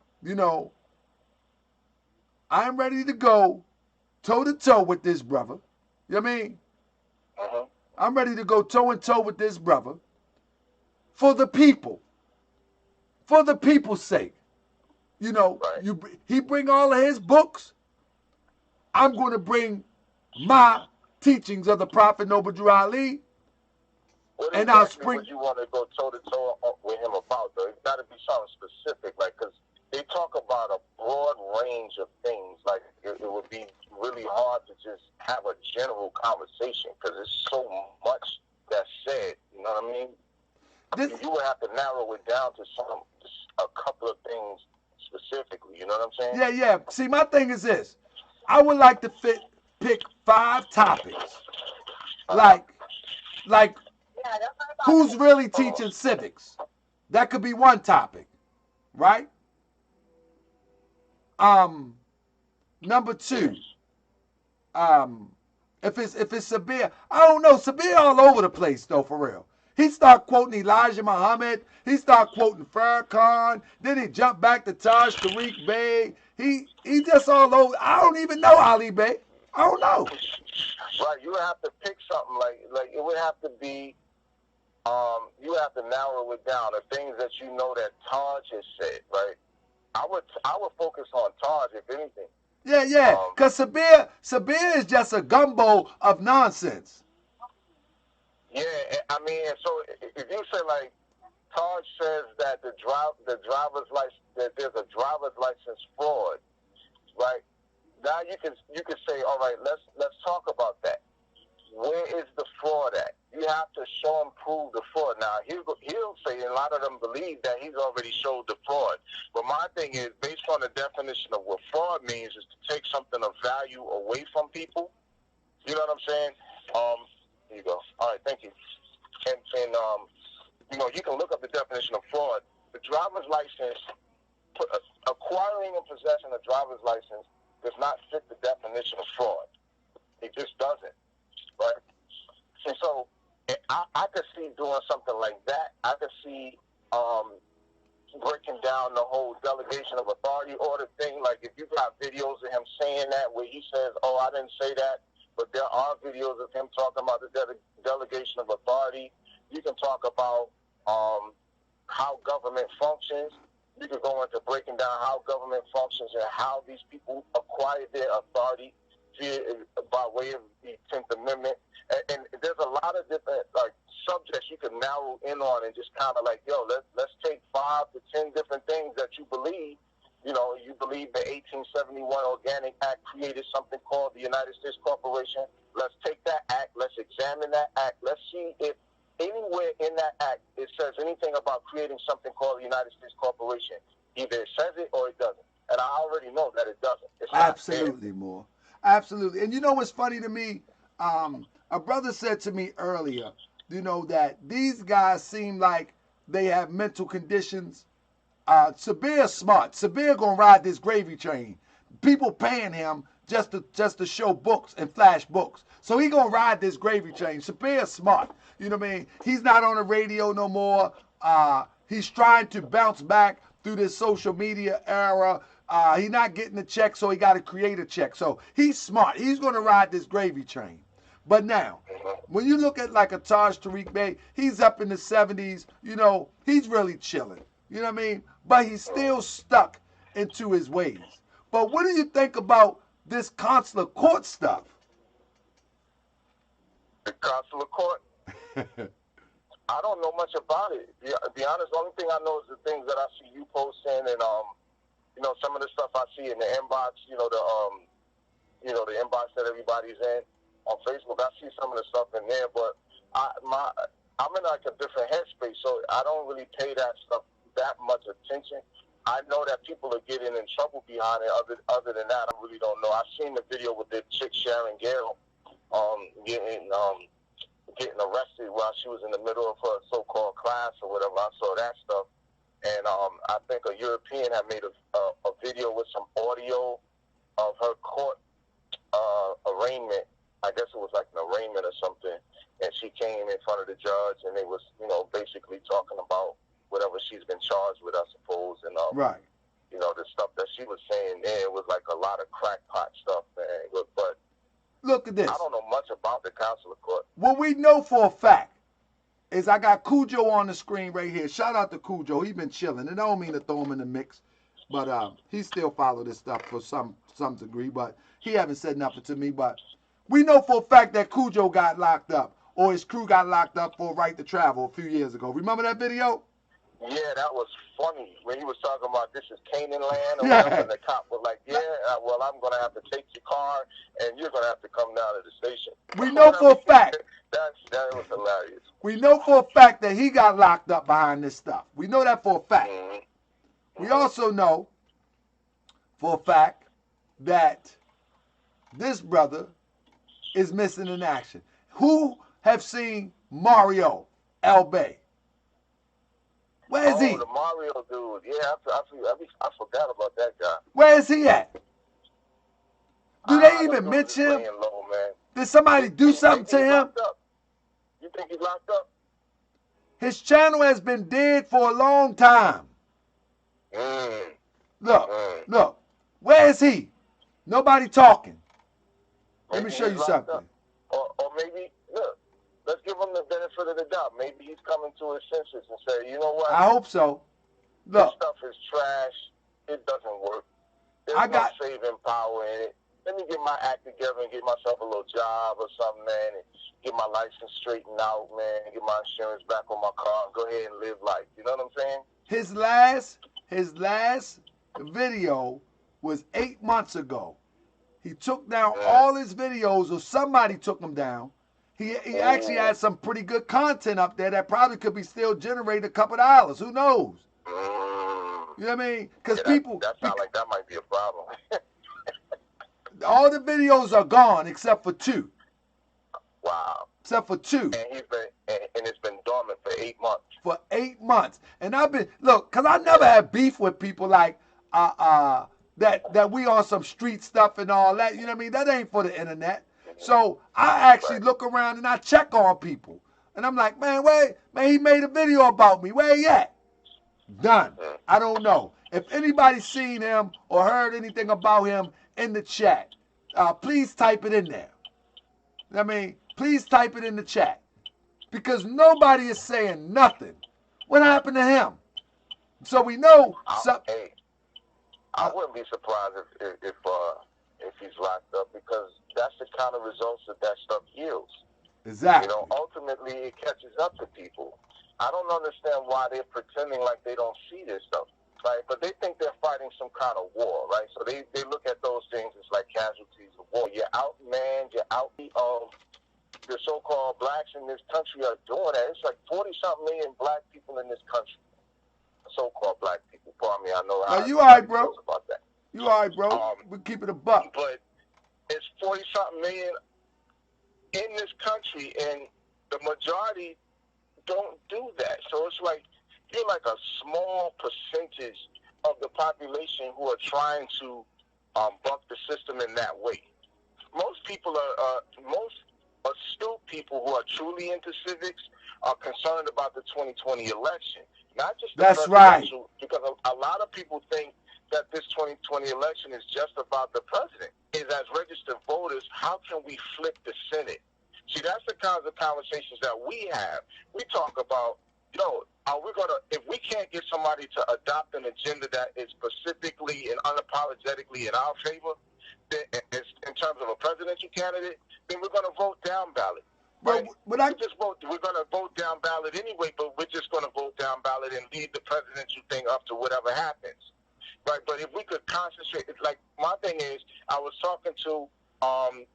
I am ready to go toe-to-toe with this brother. You know what I mean? I'm ready to go toe-and-toe with this brother for the people. For the people's sake. He bring all of his books. I'm going to bring my teachings of the Prophet Noble Drew Ali. And I'll spring. What you want to go toe-to-toe with him about, though? It's got to be something specific, because they talk about a broad range of things. Like, it would be really hard to just have a general conversation because there's so much that's said. You know what I mean? You would have to narrow it down to a couple of things specifically. You know what I'm saying? Yeah. See, my thing is this. I would like to pick 5 topics. Like who's really teaching civics? That could be one topic, right? Number 2, if it's Sabir, I don't know. Sabir all over the place though, for real. He start quoting Elijah Muhammad. He start quoting Farrakhan. Then he jump back to Taj Tariq Bey. He just all over. I don't even know Ali Bey. I don't know. Right, you would have to pick something like it would have to be. You have to narrow it down. The things that you know that Taj has said, right? I would focus on Taj, if anything. Yeah. Cause Sabir is just a gumbo of nonsense. Yeah, I mean, so if you say like Taj says that the driver's license, that there's a driver's license fraud, right? Now you can say, all right, let's talk about that. Where is the fraud at? You have to show and prove the fraud. Now he'll say, and a lot of them believe that he's already showed the fraud. But my thing is, based on the definition of what fraud means, is to take something of value away from people. You know what I'm saying? Here you go. All right, thank you. And you can look up the definition of fraud. The driver's license, acquiring and possessing a driver's license does not fit the definition of fraud. It just doesn't, right? And so I could see doing something like that. I could see breaking down the whole delegation of authority order thing. Like if you got videos of him saying that where he says, oh, I didn't say that, but there are videos of him talking about the delegation of authority. You can talk about how government functions. You can go into breaking down how government functions and how these people acquired their authority by way of the 10th Amendment. And there's a lot of different subjects you can narrow in on and just kind of let's take 5 to 10 different things that you believe. You believe the 1871 Organic Act created something called the United States Corporation. Let's take that act. Let's examine that act. Let's see if anywhere in that act it says anything about creating something called the United States Corporation. Either it says it or it doesn't. And I already know that it doesn't. It's absolutely, more. Absolutely. And you know what's funny to me? A brother said to me earlier, that these guys seem like they have mental conditions Sabir's smart. Sabir gonna ride this gravy train. People paying him just to show books and flash books. So he gonna ride this gravy train. Sabir's smart. You know what I mean? He's not on the radio no more. He's trying to bounce back through this social media era. He's not getting a check, so he got to create a check. So he's smart. He's gonna ride this gravy train. But now, when you look at like a Taj Tariq Bey, he's up in the 70s. You know, he's really chilling. You know what I mean? But he's still stuck into his ways. But what do you think about this consular court stuff? The consular court? I don't know much about it. To be honest, the only thing I know is the things that I see you posting and you know, some of the stuff I see in the inbox, you know, the inbox that everybody's in on Facebook. I see some of the stuff in there, but I'm in like a different headspace, so I don't really pay that stuff that much attention. I know that people are getting in trouble behind it. Other than that, I really don't know. I've seen the video with the chick Sharon Gale getting arrested while she was in the middle of her so-called class or whatever. I saw that stuff, and I think a European had made a video with some audio of her court arraignment. I guess it was like an arraignment or something, and she came in front of the judge, and they was, you know, basically talking about whatever she's been charged with, I suppose, and right. You know, the stuff that she was saying there was like a lot of crackpot stuff, man. But look at this. I don't know much about the consular court. What we know for a fact is I got Cujo on the screen right here. Shout out to Cujo. He been chilling. And I don't mean to throw him in the mix, but he still follow this stuff for some degree. But he haven't said nothing to me. But we know for a fact that Cujo got locked up, or his crew got locked up for a right to travel a few years ago. Remember that video? Yeah, that was funny when he was talking about this is Canaan land or Yeah. whatever, and the cop was like, yeah, well, I'm going to have to take your car, and you're going to have to come down to the station. We know for a fact. That was hilarious. We know for a fact that he got locked up behind this stuff. We know that for a fact. Mm-hmm. We also know for a fact that this brother is missing in action. Who have seen Mario El Bay? Where is he? Oh, the Mario dude. Yeah, I forgot about that guy. Where is he at? Do they even mention him? Low, man. Did somebody do something to him? You think he's locked up? His channel has been dead for a long time. Look. Where is he? Nobody talking. Let me show you something. Or maybe, look, let's give him the benefit of the doubt. Maybe he's coming to his senses and say, you know what? I hope so. Look. This stuff is trash. It doesn't work. There's no saving power in it. Let me get my act together and get myself a little job or something, man, and get my license straightened out, man, get my insurance back on my car, and go ahead and live life. You know what I'm saying? His last video was 8 months ago. He took down all his videos, or somebody took them down. He actually had some pretty good content up there that probably could be still generating a couple dollars. Who knows? You know what I mean? Because people... That sounds like that might be a problem. All the videos are gone except for 2. Wow. Except for 2. And it's been dormant for 8 months. For 8 months. And I've been... Look, because I never had beef with people like... that we on some street stuff and all that. You know what I mean? That ain't for the internet. So I actually look around and I check on people. And I'm like, man, he made a video about me. Where he at? Done. I don't know. If anybody's seen him or heard anything about him in the chat, please type it in there. I mean, please type it in the chat. Because nobody is saying nothing. What happened to him? So we know something. Hey, I wouldn't be surprised if he's locked up, because that's the kind of results that stuff yields. Exactly. You know, ultimately it catches up to people. I don't understand why they're pretending like they don't see this stuff, right? But they think they're fighting some kind of war, right? So they look at those things as like casualties of war. You're outmanned, you're out of the so-called blacks in this country are doing that. It's like 40-something million black people in this country. So-called black people. Pardon me, I know how you all right, bro? About that. You all right, bro? We keep it a buck. But it's 40-something million in this country, and the majority don't do that. So it's like you're like a small percentage of the population who are trying to buck the system in that way. Most people most astute people who are truly into civics are concerned about the 2020 election, not just the presidential, because a lot of people think that this 2020 election is just about the president. Is as registered voters, how can we flip the Senate? See, that's the kinds of conversations that we have. We talk about, are we gonna, if we can't get somebody to adopt an agenda that is specifically and unapologetically in our favor, in terms of a presidential candidate, then we're going to vote down ballot. Right? We're going to vote down ballot anyway, but we're just going to vote down ballot and leave the presidential thing up to whatever happens. Right? But if we could concentrate, like my thing is, I was talking to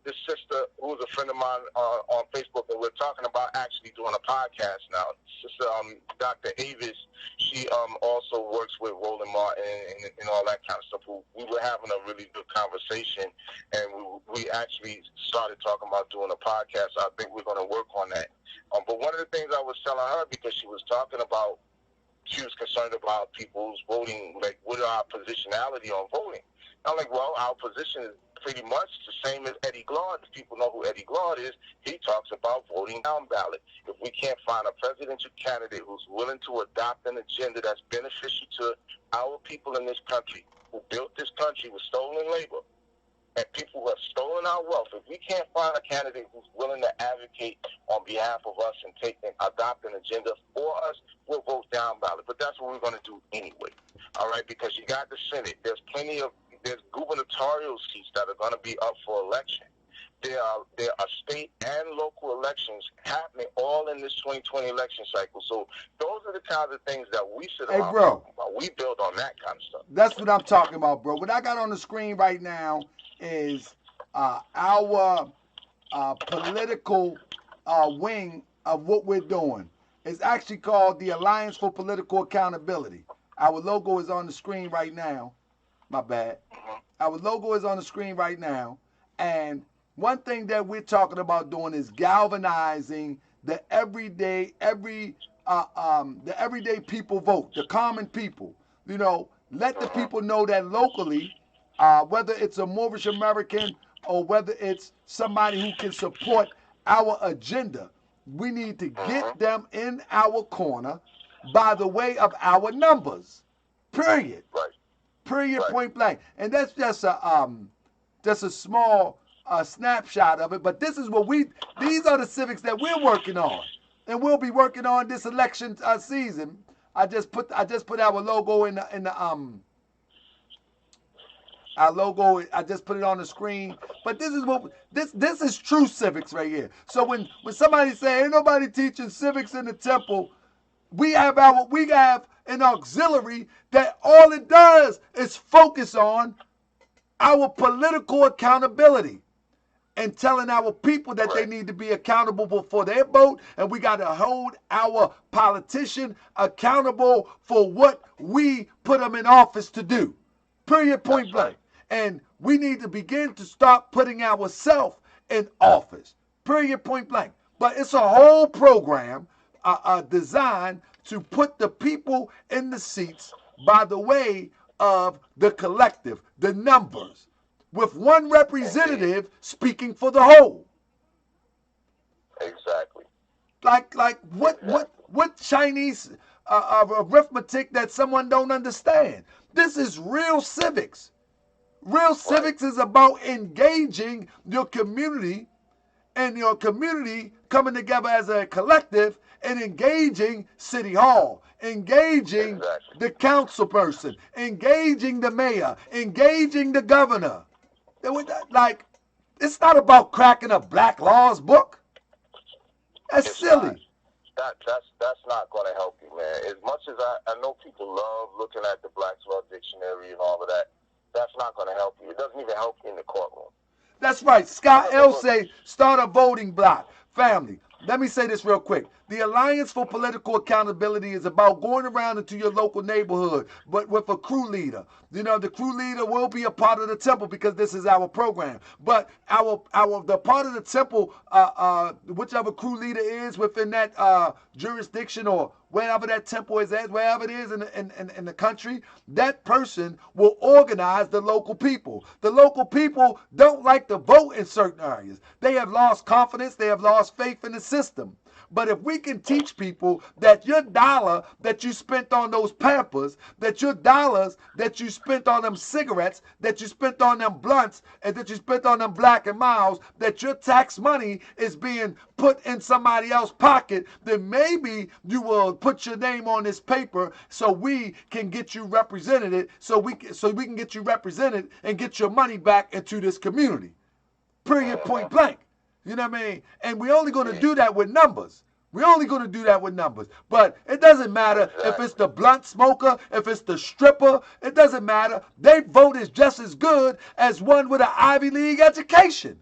this sister who is a friend of mine on Facebook, and we're talking about actually doing a podcast now. Sister Dr. Avis, she also works with Roland Martin and all that kind of stuff. We were having a really good conversation, and we actually started talking about doing a podcast. So I think we're going to work on that. But one of the things I was telling her, because she was talking about, she was concerned about people's voting, like what are our positionality on voting. I'm like, well, our position is pretty much the same as Eddie Glaude. If people know who Eddie Glaude is, he talks about voting down ballot. If we can't find a presidential candidate who's willing to adopt an agenda that's beneficial to our people in this country, who built this country with stolen labor, and people who have stolen our wealth, if we can't find a candidate who's willing to advocate on behalf of us and adopt an agenda for us, we'll vote down ballot. But that's what we're going to do anyway, all right? Because you got the Senate. There's gubernatorial seats that are going to be up for election. There are state and local elections happening all in this 2020 election cycle. So those are the kinds of things that we sit around talking about. We build on that kind of stuff. That's what I'm talking about, bro. What I got on the screen right now is our political wing of what we're doing. It's actually called the Alliance for Political Accountability. Our logo is on the screen right now. My bad. Our logo is on the screen right now. And one thing that we're talking about doing is galvanizing the everyday people vote, the common people. Let the people know that locally, whether it's a Moorish American or whether it's somebody who can support our agenda, we need to get them in our corner by the way of our numbers. Period. Right. Period. Right. Point blank. And that's just a small snapshot of it. But this is what these are the civics that we're working on, and we'll be working on this election season. I just put our logo in the our logo. I just put it on the screen. But this is what this is true civics right here. So when somebody say ain't nobody teaching civics in the temple, we have an auxiliary that all it does is focus on our political accountability and telling our people that they need to be accountable for their vote, and we got to hold our politician accountable for what we put them in office to do. Period, point blank. And we need to begin to start putting ourselves in office. Period, point blank. But it's a whole program designed to put the people in the seats by the way of the collective, the numbers, with one representative speaking for the whole. Exactly. Like what Chinese arithmetic that someone don't understand? This is real civics. Real civics is about engaging your community, and your community coming together as a collective and engaging City Hall, engaging the council person, engaging the mayor, engaging the governor. Like, it's not about cracking a black laws book. That's silly. That's not going to help you, man. As much as I know people love looking at the Black's Law Dictionary and all of that, that's not going to help you. It doesn't even help you in the courtroom. That's right. Scott L. say, start a voting block. Family, let me say this real quick. The Alliance for Political Accountability is about going around into your local neighborhood, but with a crew leader. The crew leader will be a part of the temple because this is our program. But the part of the temple, whichever crew leader is within that jurisdiction or wherever that temple is at, wherever it is in the country, that person will organize the local people. The local people don't like to vote in certain areas. They have lost confidence. They have lost faith in the system. But if we can teach people that your dollar that you spent on those Pampers, that your dollars that you spent on them cigarettes, that you spent on them blunts, and that you spent on them Black and Miles, that your tax money is being put in somebody else's pocket, then maybe you will put your name on this paper so we can get you represented, so we can get you represented and get your money back into this community. Period, point blank. You know what I mean? And we're only going to do that with numbers. We're only going to do that with numbers. But it doesn't matter if it's the blunt smoker, if it's the stripper. It doesn't matter. Their vote is just as good as one with an Ivy League education.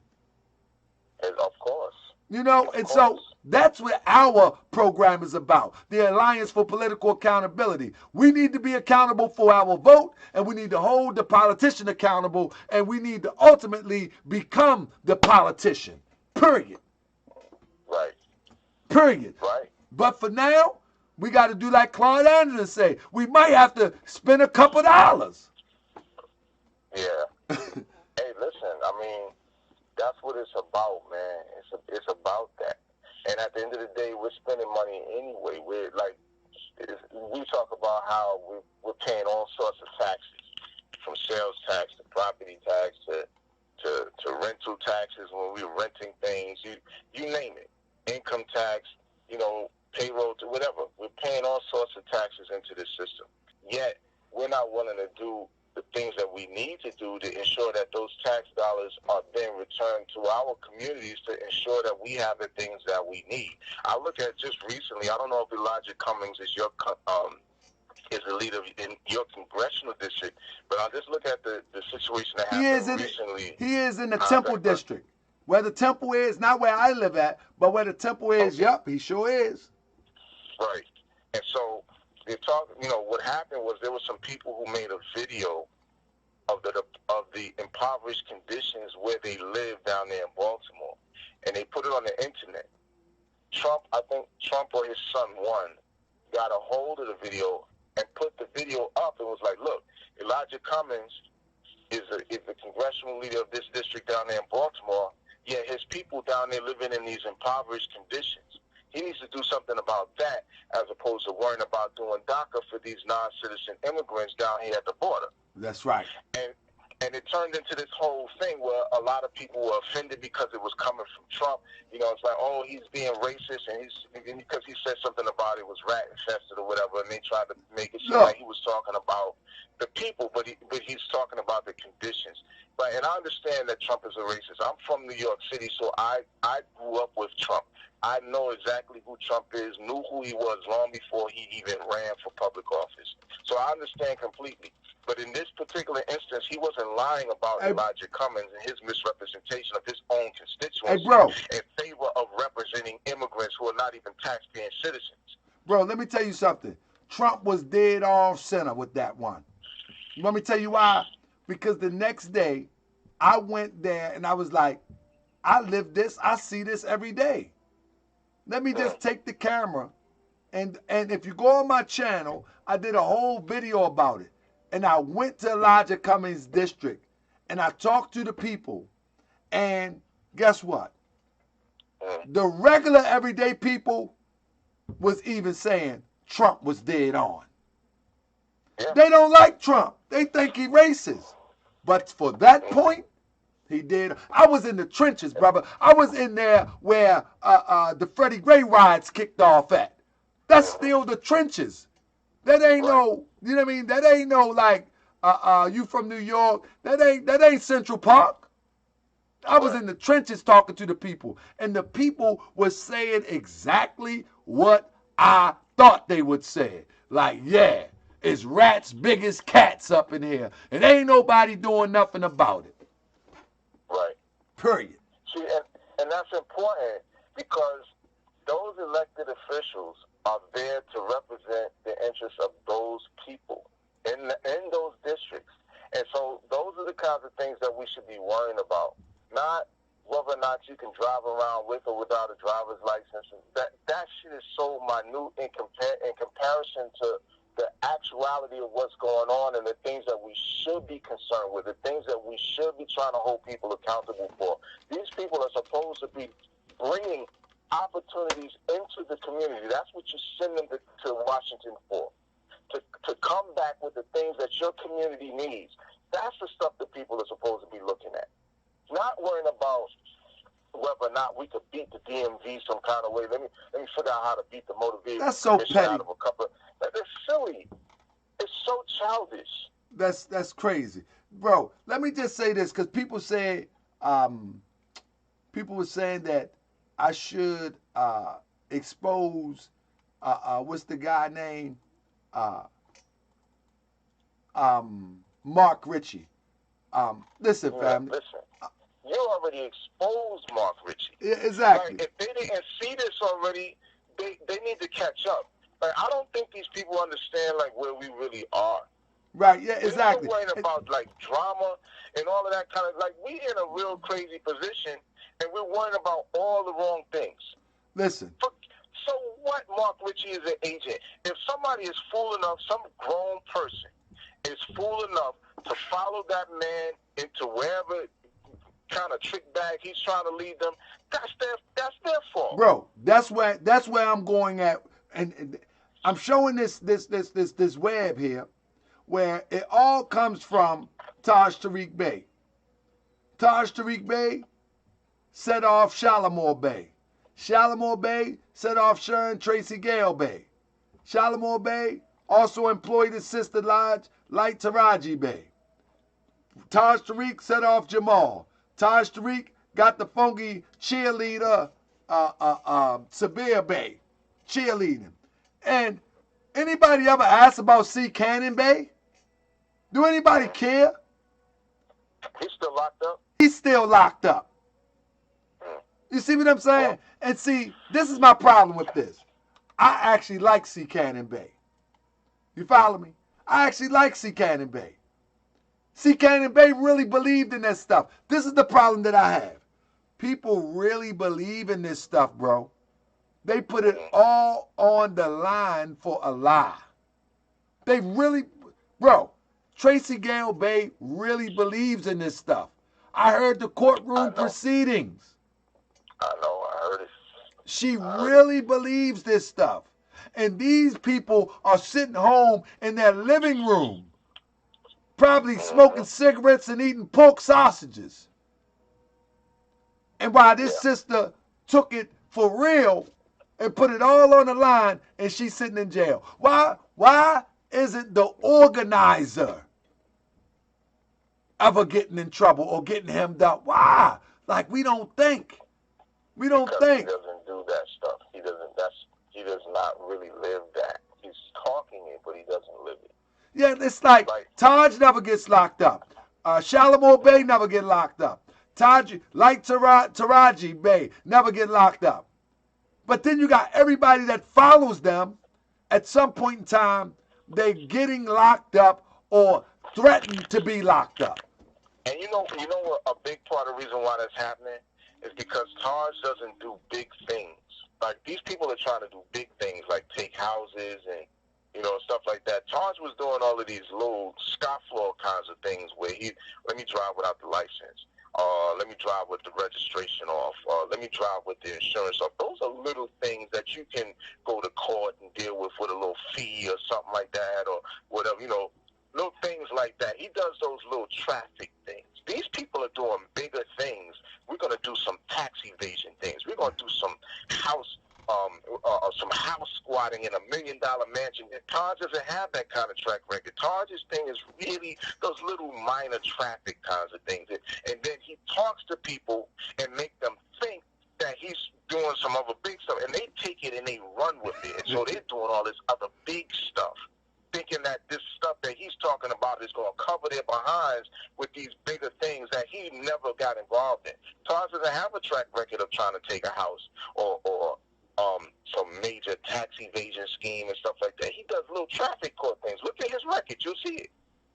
Of course. You know, and so that's what our program is about, the Alliance for Political Accountability. We need to be accountable for our vote, and we need to hold the politician accountable, and we need to ultimately become the politician. Period. Right. Period. Right. But for now, we got to do like Claude Anderson say. We might have to spend a couple dollars. Yeah. Hey, listen, I mean, that's what it's about, man. It's about that. And at the end of the day, we're spending money anyway. We're like, we talk about how we're paying all sorts of taxes, from sales tax to property tax to rental taxes when we're renting things, you name it, income tax, you know, payroll, to whatever. We're paying all sorts of taxes into this system. Yet, we're not willing to do the things that we need to do to ensure that those tax dollars are then returned to our communities to ensure that we have the things that we need. I look at just recently, I don't know if Elijah Cummings is your is the leader in your congressional district, but I'll just look at the situation that happened recently. He is in the Temple district. Where the Temple is, not where I live at, but where the Temple is, okay. Yep, he sure is. Right. And so, you know, what happened was there were some people who made a video of the impoverished conditions where they live down there in Baltimore, and they put it on the internet. I think Trump or his son, one, got a hold of the video and put the video up and was like, look, Elijah Cummings is the congressional leader of this district down there in Baltimore. Yeah, his people down there living in these impoverished conditions. He needs to do something about that as opposed to worrying about doing DACA for these non-citizen immigrants down here at the border. That's right. And it turned into this whole thing where a lot of people were offended because it was coming from Trump. You know, it's like, oh, he's being racist, and because he said something about it was rat infested or whatever, and they tried to make it seem like he was talking about the people, but he's talking about the conditions. And I understand that Trump is a racist. I'm from New York City, so I grew up with Trump. I know exactly who Trump is, knew who he was long before he even ran for public office. So I understand completely. But in this particular instance, he wasn't lying about Elijah Cummings and his misrepresentation of his own constituency in favor of representing immigrants who are not even taxpaying citizens. Bro, let me tell you something. Trump was dead off center with that one. Let me tell you why. Because the next day, I went there and I was like, I live this. I see this every day. Let me just take the camera. And if you go on my channel, I did a whole video about it. And I went to Elijah Cummings' district, and I talked to the people, and guess what? The regular everyday people was even saying Trump was dead on. Yeah. They don't like Trump. They think he racist. But for that point, he did. I was in the trenches, brother. I was in there where the Freddie Gray riots kicked off at. That's still the trenches. That ain't no, you know what I mean? That ain't no like, you from New York. That ain't Central Park. I was in the trenches talking to the people, and the people were saying exactly what I thought they would say. Like, yeah, it's rats big as cats up in here, and ain't nobody doing nothing about it. Right. Period. See, and that's important because those elected officials are there to represent the interests of those people in those districts. And so those are the kinds of things that we should be worrying about. Not whether or not you can drive around with or without a driver's license. That shit is so minute in comparison to the actuality of what's going on and the things that we should be concerned with, the things that we should be trying to hold people accountable for. These people are supposed to be bringing opportunities into the community. That's what you send them to Washington for, to come back with the things that your community needs. That's the stuff that people are supposed to be looking at. Not worrying about whether or not we could beat the DMV some kind of way. Let me figure out how to beat the motor vehicle That's so commission petty. out of a couple. It's silly. It's so childish. That's crazy, bro. Let me just say this, because people were saying that I should expose what's the guy name? Mark Ritchie. Listen, family. Listen, you already exposed Mark Ritchie. Yeah, exactly. Like, if they didn't see this already, they need to catch up. Like, I don't think these people understand like where we really are. Right, yeah, exactly. We're worried about like drama and all of that kind of, like, we in a real crazy position and we're worrying about all the wrong things. Listen. So what? Mark Ritchie is an agent. If somebody is fool enough, some grown person is fool enough to follow that man into wherever kind of trick bag he's trying to lead them, that's their fault. Bro, that's where I'm going at, and I'm showing this web here, where it all comes from Taj Tariq Bey. Taj Tariq Bey set off Shalimar Bey. Shalimar Bey set off Sharon Tracy Gale Bey. Shalimar Bey also employed his sister Light Taraji Bey. Taj Tariq set off Jamal. Taj Tariq got the funky cheerleader Sabir Bey cheerleading. And anybody ever asked about C. Cannon Bey? Do anybody care? He's still locked up? He's still locked up. You see what I'm saying? And see, this is my problem with this. I actually like C. Cannon Bey. You follow me? I actually like C. Cannon Bey. C. Cannon Bey really believed in that stuff. This is the problem that I have. People really believe in this stuff, bro. They put it all on the line for a lie. They really, bro, Tracy Gale Bey really believes in this stuff. I heard the courtroom proceedings. I know, I heard it. She really believes this stuff. And these people are sitting home in their living room, probably smoking cigarettes and eating pork sausages. And while this sister took it for real and put it all on the line, and she's sitting in jail. Why isn't the organizer ever getting in trouble or getting hemmed up? Why? Like, we don't think. We don't think. He doesn't do that stuff. He does not really live that. He's talking it, but he doesn't live it. Yeah, it's like Taj never gets locked up. Shalimar Bey never get locked up. Taraji Bey never get locked up. But then you got everybody that follows them. At some point in time, they're getting locked up or threatened to be locked up. And you know what? A big part of the reason why that's happening is because Taj doesn't do big things. Like, these people are trying to do big things, like take houses and, stuff like that. Taj was doing all of these little scofflaw kinds of things where let me drive without the license. Let me drive with the registration off. Let me drive with the insurance off. Those are little things that you can go to court and deal with a little fee or something like that, or whatever, little things like that. He does those little traffic things. These people are doing bigger things. We're going to do some tax evasion things. We're going to do some house squatting in $1 million mansion. Taj doesn't have that kind of track record. Taj's thing is really those little minor traffic kinds of things. And then he talks to people and make them think that he's doing some other big stuff. And they take it and they run with it. And so they're doing all this other big stuff, thinking that this stuff that he's talking about is going to cover their behinds with these bigger things that he never got involved in. Taj doesn't have a track record of trying to take a house or some major tax evasion scheme and stuff like that. He does little traffic court things. Look at his record. You'll see it.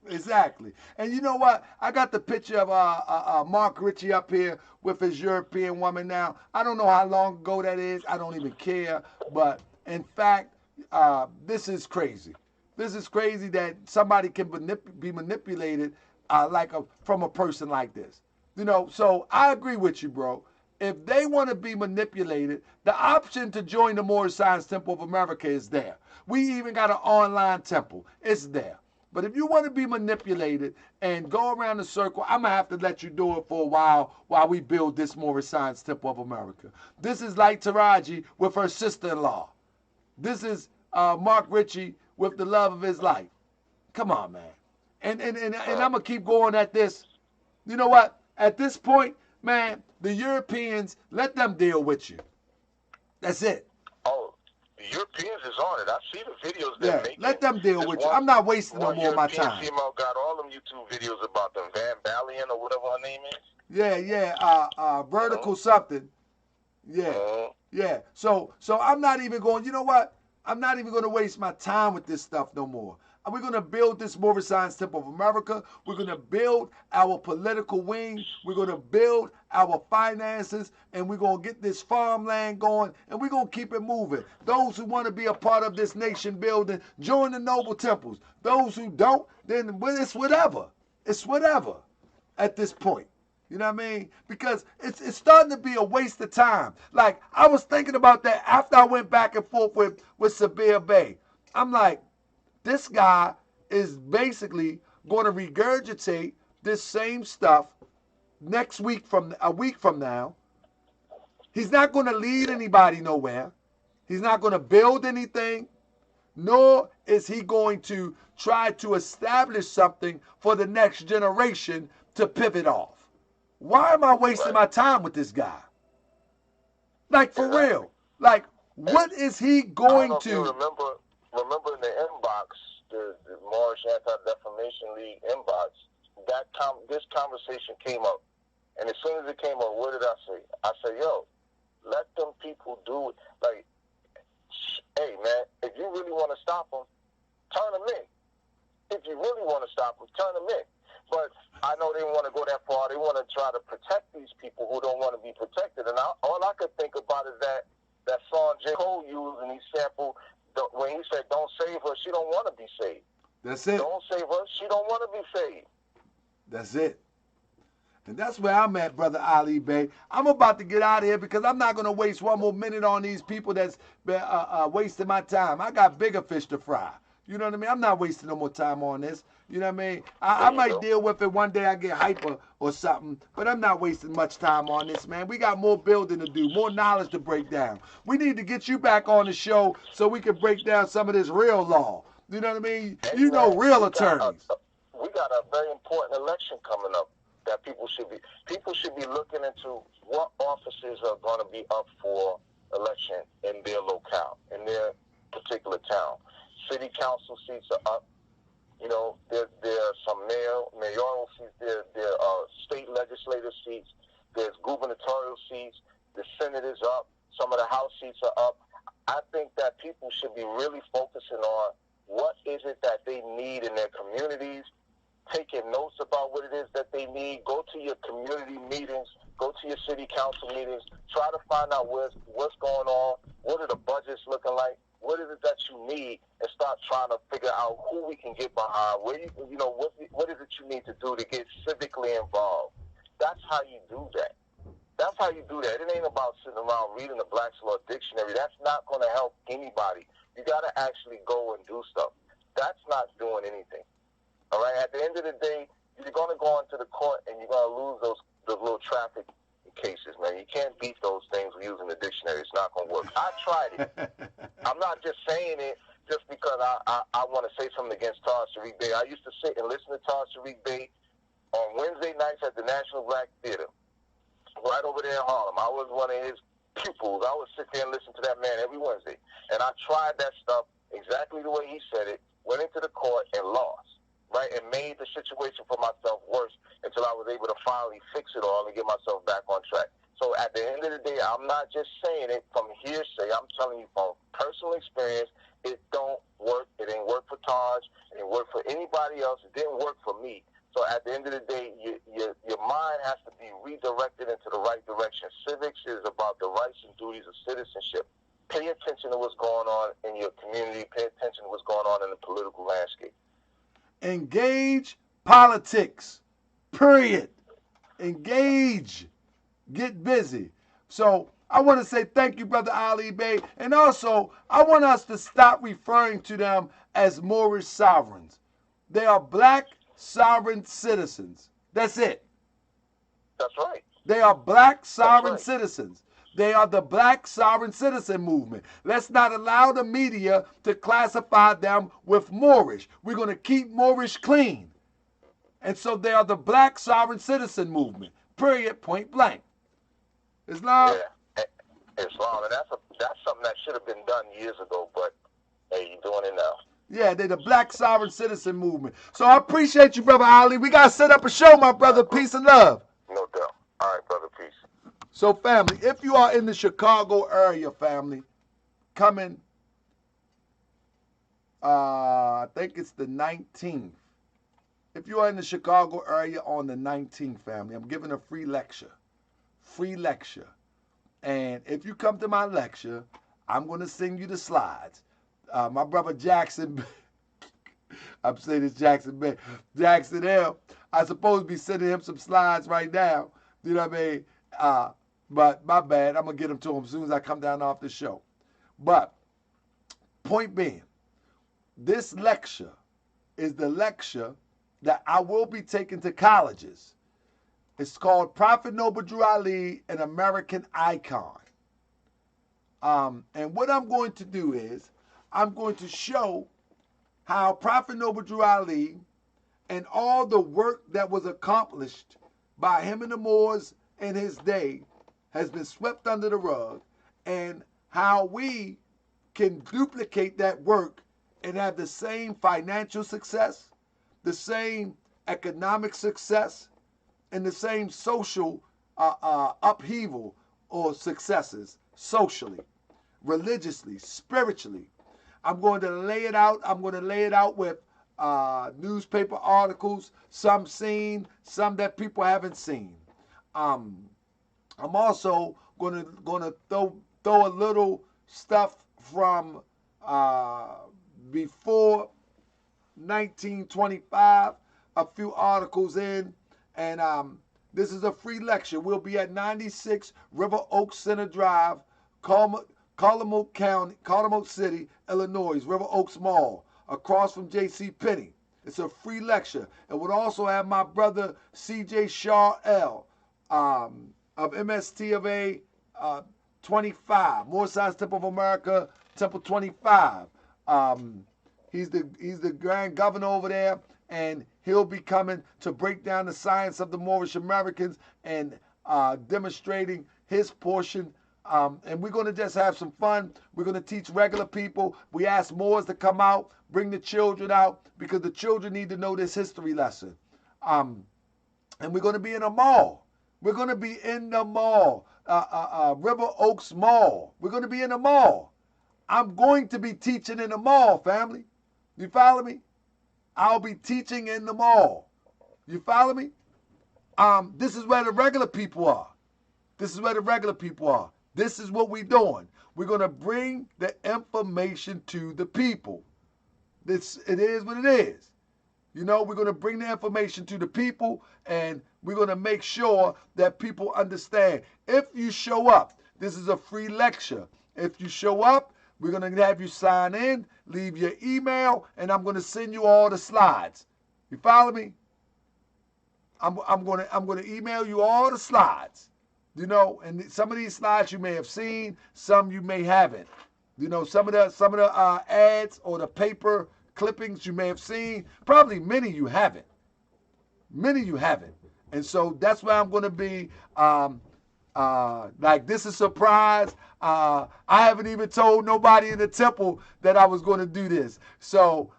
Exactly. And you know what? I got the picture of Mark Ritchie up here with his European woman now. I don't know how long ago that is. I don't even care. But in fact, this is crazy. This is crazy that somebody can be manipulated from a person like this. You know, so I agree with you, bro. If they want to be manipulated, the option to join the Moorish Science Temple of America is there. We even got an online temple. It's there. But if you want to be manipulated and go around the circle, I'm going to have to let you do it for a while we build this Moorish Science Temple of America. This is like Taraji with her sister-in-law. This is Mark Ritchie with the love of his life. Come on, man. And I'm going to keep going at this. You know what? At this point, man, the Europeans, let them deal with you. That's it. Oh, the Europeans is on it. I see the videos they're making. Let them deal with you. I'm not wasting no more of my time. European female got all them YouTube videos about them, Van Balian or whatever her name is. Yeah. Vertical something. Yeah. So I'm not even going, you know what? I'm not even going to waste my time with this stuff no more. We're going to build this Moorish Science Temple of America. We're going to build our political wing. We're going to build our finances. And we're going to get this farmland going. And we're going to keep it moving. Those who want to be a part of this nation building, join the noble temples. Those who don't, then it's whatever. It's whatever at this point. You know what I mean? Because it's starting to be a waste of time. Like, I was thinking about that after I went back and forth with Sabir Bey. I'm like, this guy is basically going to regurgitate this same stuff a week from now. He's not going to lead anybody nowhere. He's not going to build anything, nor is he going to try to establish something for the next generation to pivot off. Why am I wasting my time with this guy? Like, for real. Like, what is he going to... Remember in the inbox, the Moorish Anti-Defamation League inbox, this conversation came up. And as soon as it came up, what did I say? I said, yo, let them people do it. Like, hey, man, if you really want to stop them, turn them in. If you really want to stop them, turn them in. But I know they want to go that far. They want to try to protect these people who don't want to be protected. And all I could think about is that song J. Cole used, and he sampled when he said, don't save her, she don't want to be saved. That's it. Don't save her, she don't want to be saved. That's it. And that's where I'm at, Brother Ali Bey. I'm about to get out of here because I'm not going to waste one more minute on these people that's wasting my time. I got bigger fish to fry. You know what I mean? I'm not wasting no more time on this. You know what I mean? I might deal with it one day I get hyper or something, but I'm not wasting much time on this, man. We got more building to do, more knowledge to break down. We need to get you back on the show so we can break down some of this real law. You know what I mean? You know real attorneys. We got a very important election coming up that people should be looking into what offices are going to be up for election in their locale, in their particular town. City council seats are up. You know, there are some mayoral seats. There are state legislative seats. There's gubernatorial seats. The Senate is up. Some of the House seats are up. I think that people should be really focusing on what is it that they need in their communities, taking notes about what it is that they need. Go to your community meetings. Go to your city council meetings. Try to find out what's going on. What are the budgets looking like? What is it that you need, and start trying to figure out who we can get behind. What is it you need to do to get civically involved? That's how you do that. That's how you do that. It ain't about sitting around reading the Black's Law Dictionary. That's not going to help anybody. You got to actually go and do stuff. That's not doing anything. All right? At the end of the day, you're going to go into the court and you're going to lose those little traffic cases, man. You can't beat those things using the dictionary. It's not going to work. I tried it. I'm not just saying it just because I want to say something against Tariq Bey. I used to sit and listen to Tariq Bey on Wednesday nights at the National Black Theater, right over there in Harlem. I was one of his pupils. I would sit there and listen to that man every Wednesday. And I tried that stuff exactly the way he said it, went into the court and lost, right, and made the situation for myself worse until I was able to finally fix it all and get myself back on track. So at the end of the day, I'm not just saying it from hearsay. I'm telling you from personal experience, it don't work. It ain't work for Taj. It ain't work for anybody else. It didn't work for me. So at the end of the day, your mind has to be redirected into the right direction. Civics is about the rights and duties of citizenship. Pay attention to what's going on in your community. Pay attention to what's going on in the political landscape. Engage politics, period. Engage. Get busy. So I want to say thank you, Brother Ali Bey. And also, I want us to stop referring to them as Moorish sovereigns. They are black sovereign citizens. That's it. That's right. They are black sovereign citizens. They are the black sovereign citizen movement. Let's not allow the media to classify them with Moorish. We're going to keep Moorish clean. And so they are the black sovereign citizen movement. Period, point blank. Islam? Yeah, Islam. And that's something that should have been done years ago, but hey, you're doing it now. Yeah, they're the black sovereign citizen movement. So I appreciate you, Brother Ali. We got to set up a show, my brother. Peace and love. No doubt. All right, brother. Peace. So, family, if you are in the Chicago area, family, coming, I think it's the 19th. If you are in the Chicago area on the 19th, family, I'm giving a free lecture. Free lecture. And if you come to my lecture, I'm going to send you the slides. My brother Jackson, I'm saying this Jackson L, I supposed to be sending him some slides right now. You know what I mean? But my bad, I'm going to get them to him as soon as I come down off the show. But point being, this lecture is the lecture that I will be taking to colleges. It's called Prophet Noble Drew Ali, an American Icon. And what I'm going to do is, I'm going to show how Prophet Noble Drew Ali and all the work that was accomplished by him and the Moors in his day has been swept under the rug, and how we can duplicate that work and have the same financial success, the same economic success, and the same social upheaval or successes socially, religiously, spiritually. I'm going to lay it out. I'm going to lay it out with newspaper articles, some seen, some that people haven't seen. I'm also going to throw a little stuff from before 1925, a few articles in, and this is a free lecture. We'll be at 96 River Oaks Center Drive, Columbus City, Illinois, River Oaks Mall, across from J.C. Penney. It's a free lecture. It would also have my brother C.J. Shaw L. Of MST of A 25, Moorish House Temple of America, Temple 25. He's the grand governor over there, and he'll be coming to break down the science of the Moorish Americans and demonstrating his portion. And we're going to just have some fun. We're going to teach regular people. We ask Moors to come out, bring the children out, because the children need to know this history lesson. And we're going to be in a mall. We're going to be in the mall, River Oaks Mall. We're going to be in the mall. I'm going to be teaching in the mall, family. You follow me? I'll be teaching in the mall. You follow me? This is where the regular people are. This is where the regular people are. This is what we're doing. We're going to bring the information to the people. It is what it is. You know, we're going to bring the information to the people, and we're going to make sure that people understand. If you show up, this is a free lecture. If you show up, we're going to have you sign in, leave your email, and I'm going to send you all the slides. You follow me? I'm going to email you all the slides. You know, and some of these slides you may have seen, some you may haven't. You know, some of the ads or the paper clippings you may have seen, probably many you haven't. Many you haven't. And so that's why I'm going to be like, this is a surprise. I haven't even told nobody in the temple that I was going to do this. So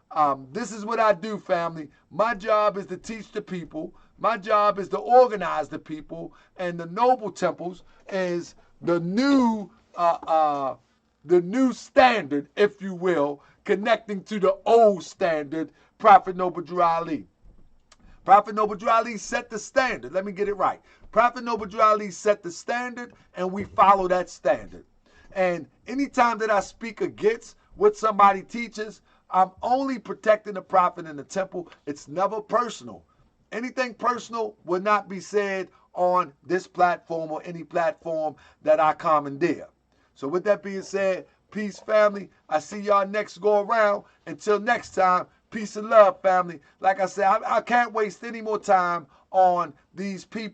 this is what I do, family. My job is to teach the people. My job is to organize the people. And the noble temples is the new standard, if you will, connecting to the old standard Prophet Noble Drew Ali. Prophet Noble Drew Ali set the standard. Let me get it right. Prophet Noble Drew Ali set the standard, and we follow that standard. And anytime that I speak against what somebody teaches, I'm only protecting the prophet in the temple. It's never personal. Anything personal will not be said on this platform or any platform that I commandeer. So with that being said, peace, family. I see y'all next go around. Until next time, peace and love, family. Like I said, I can't waste any more time on these people.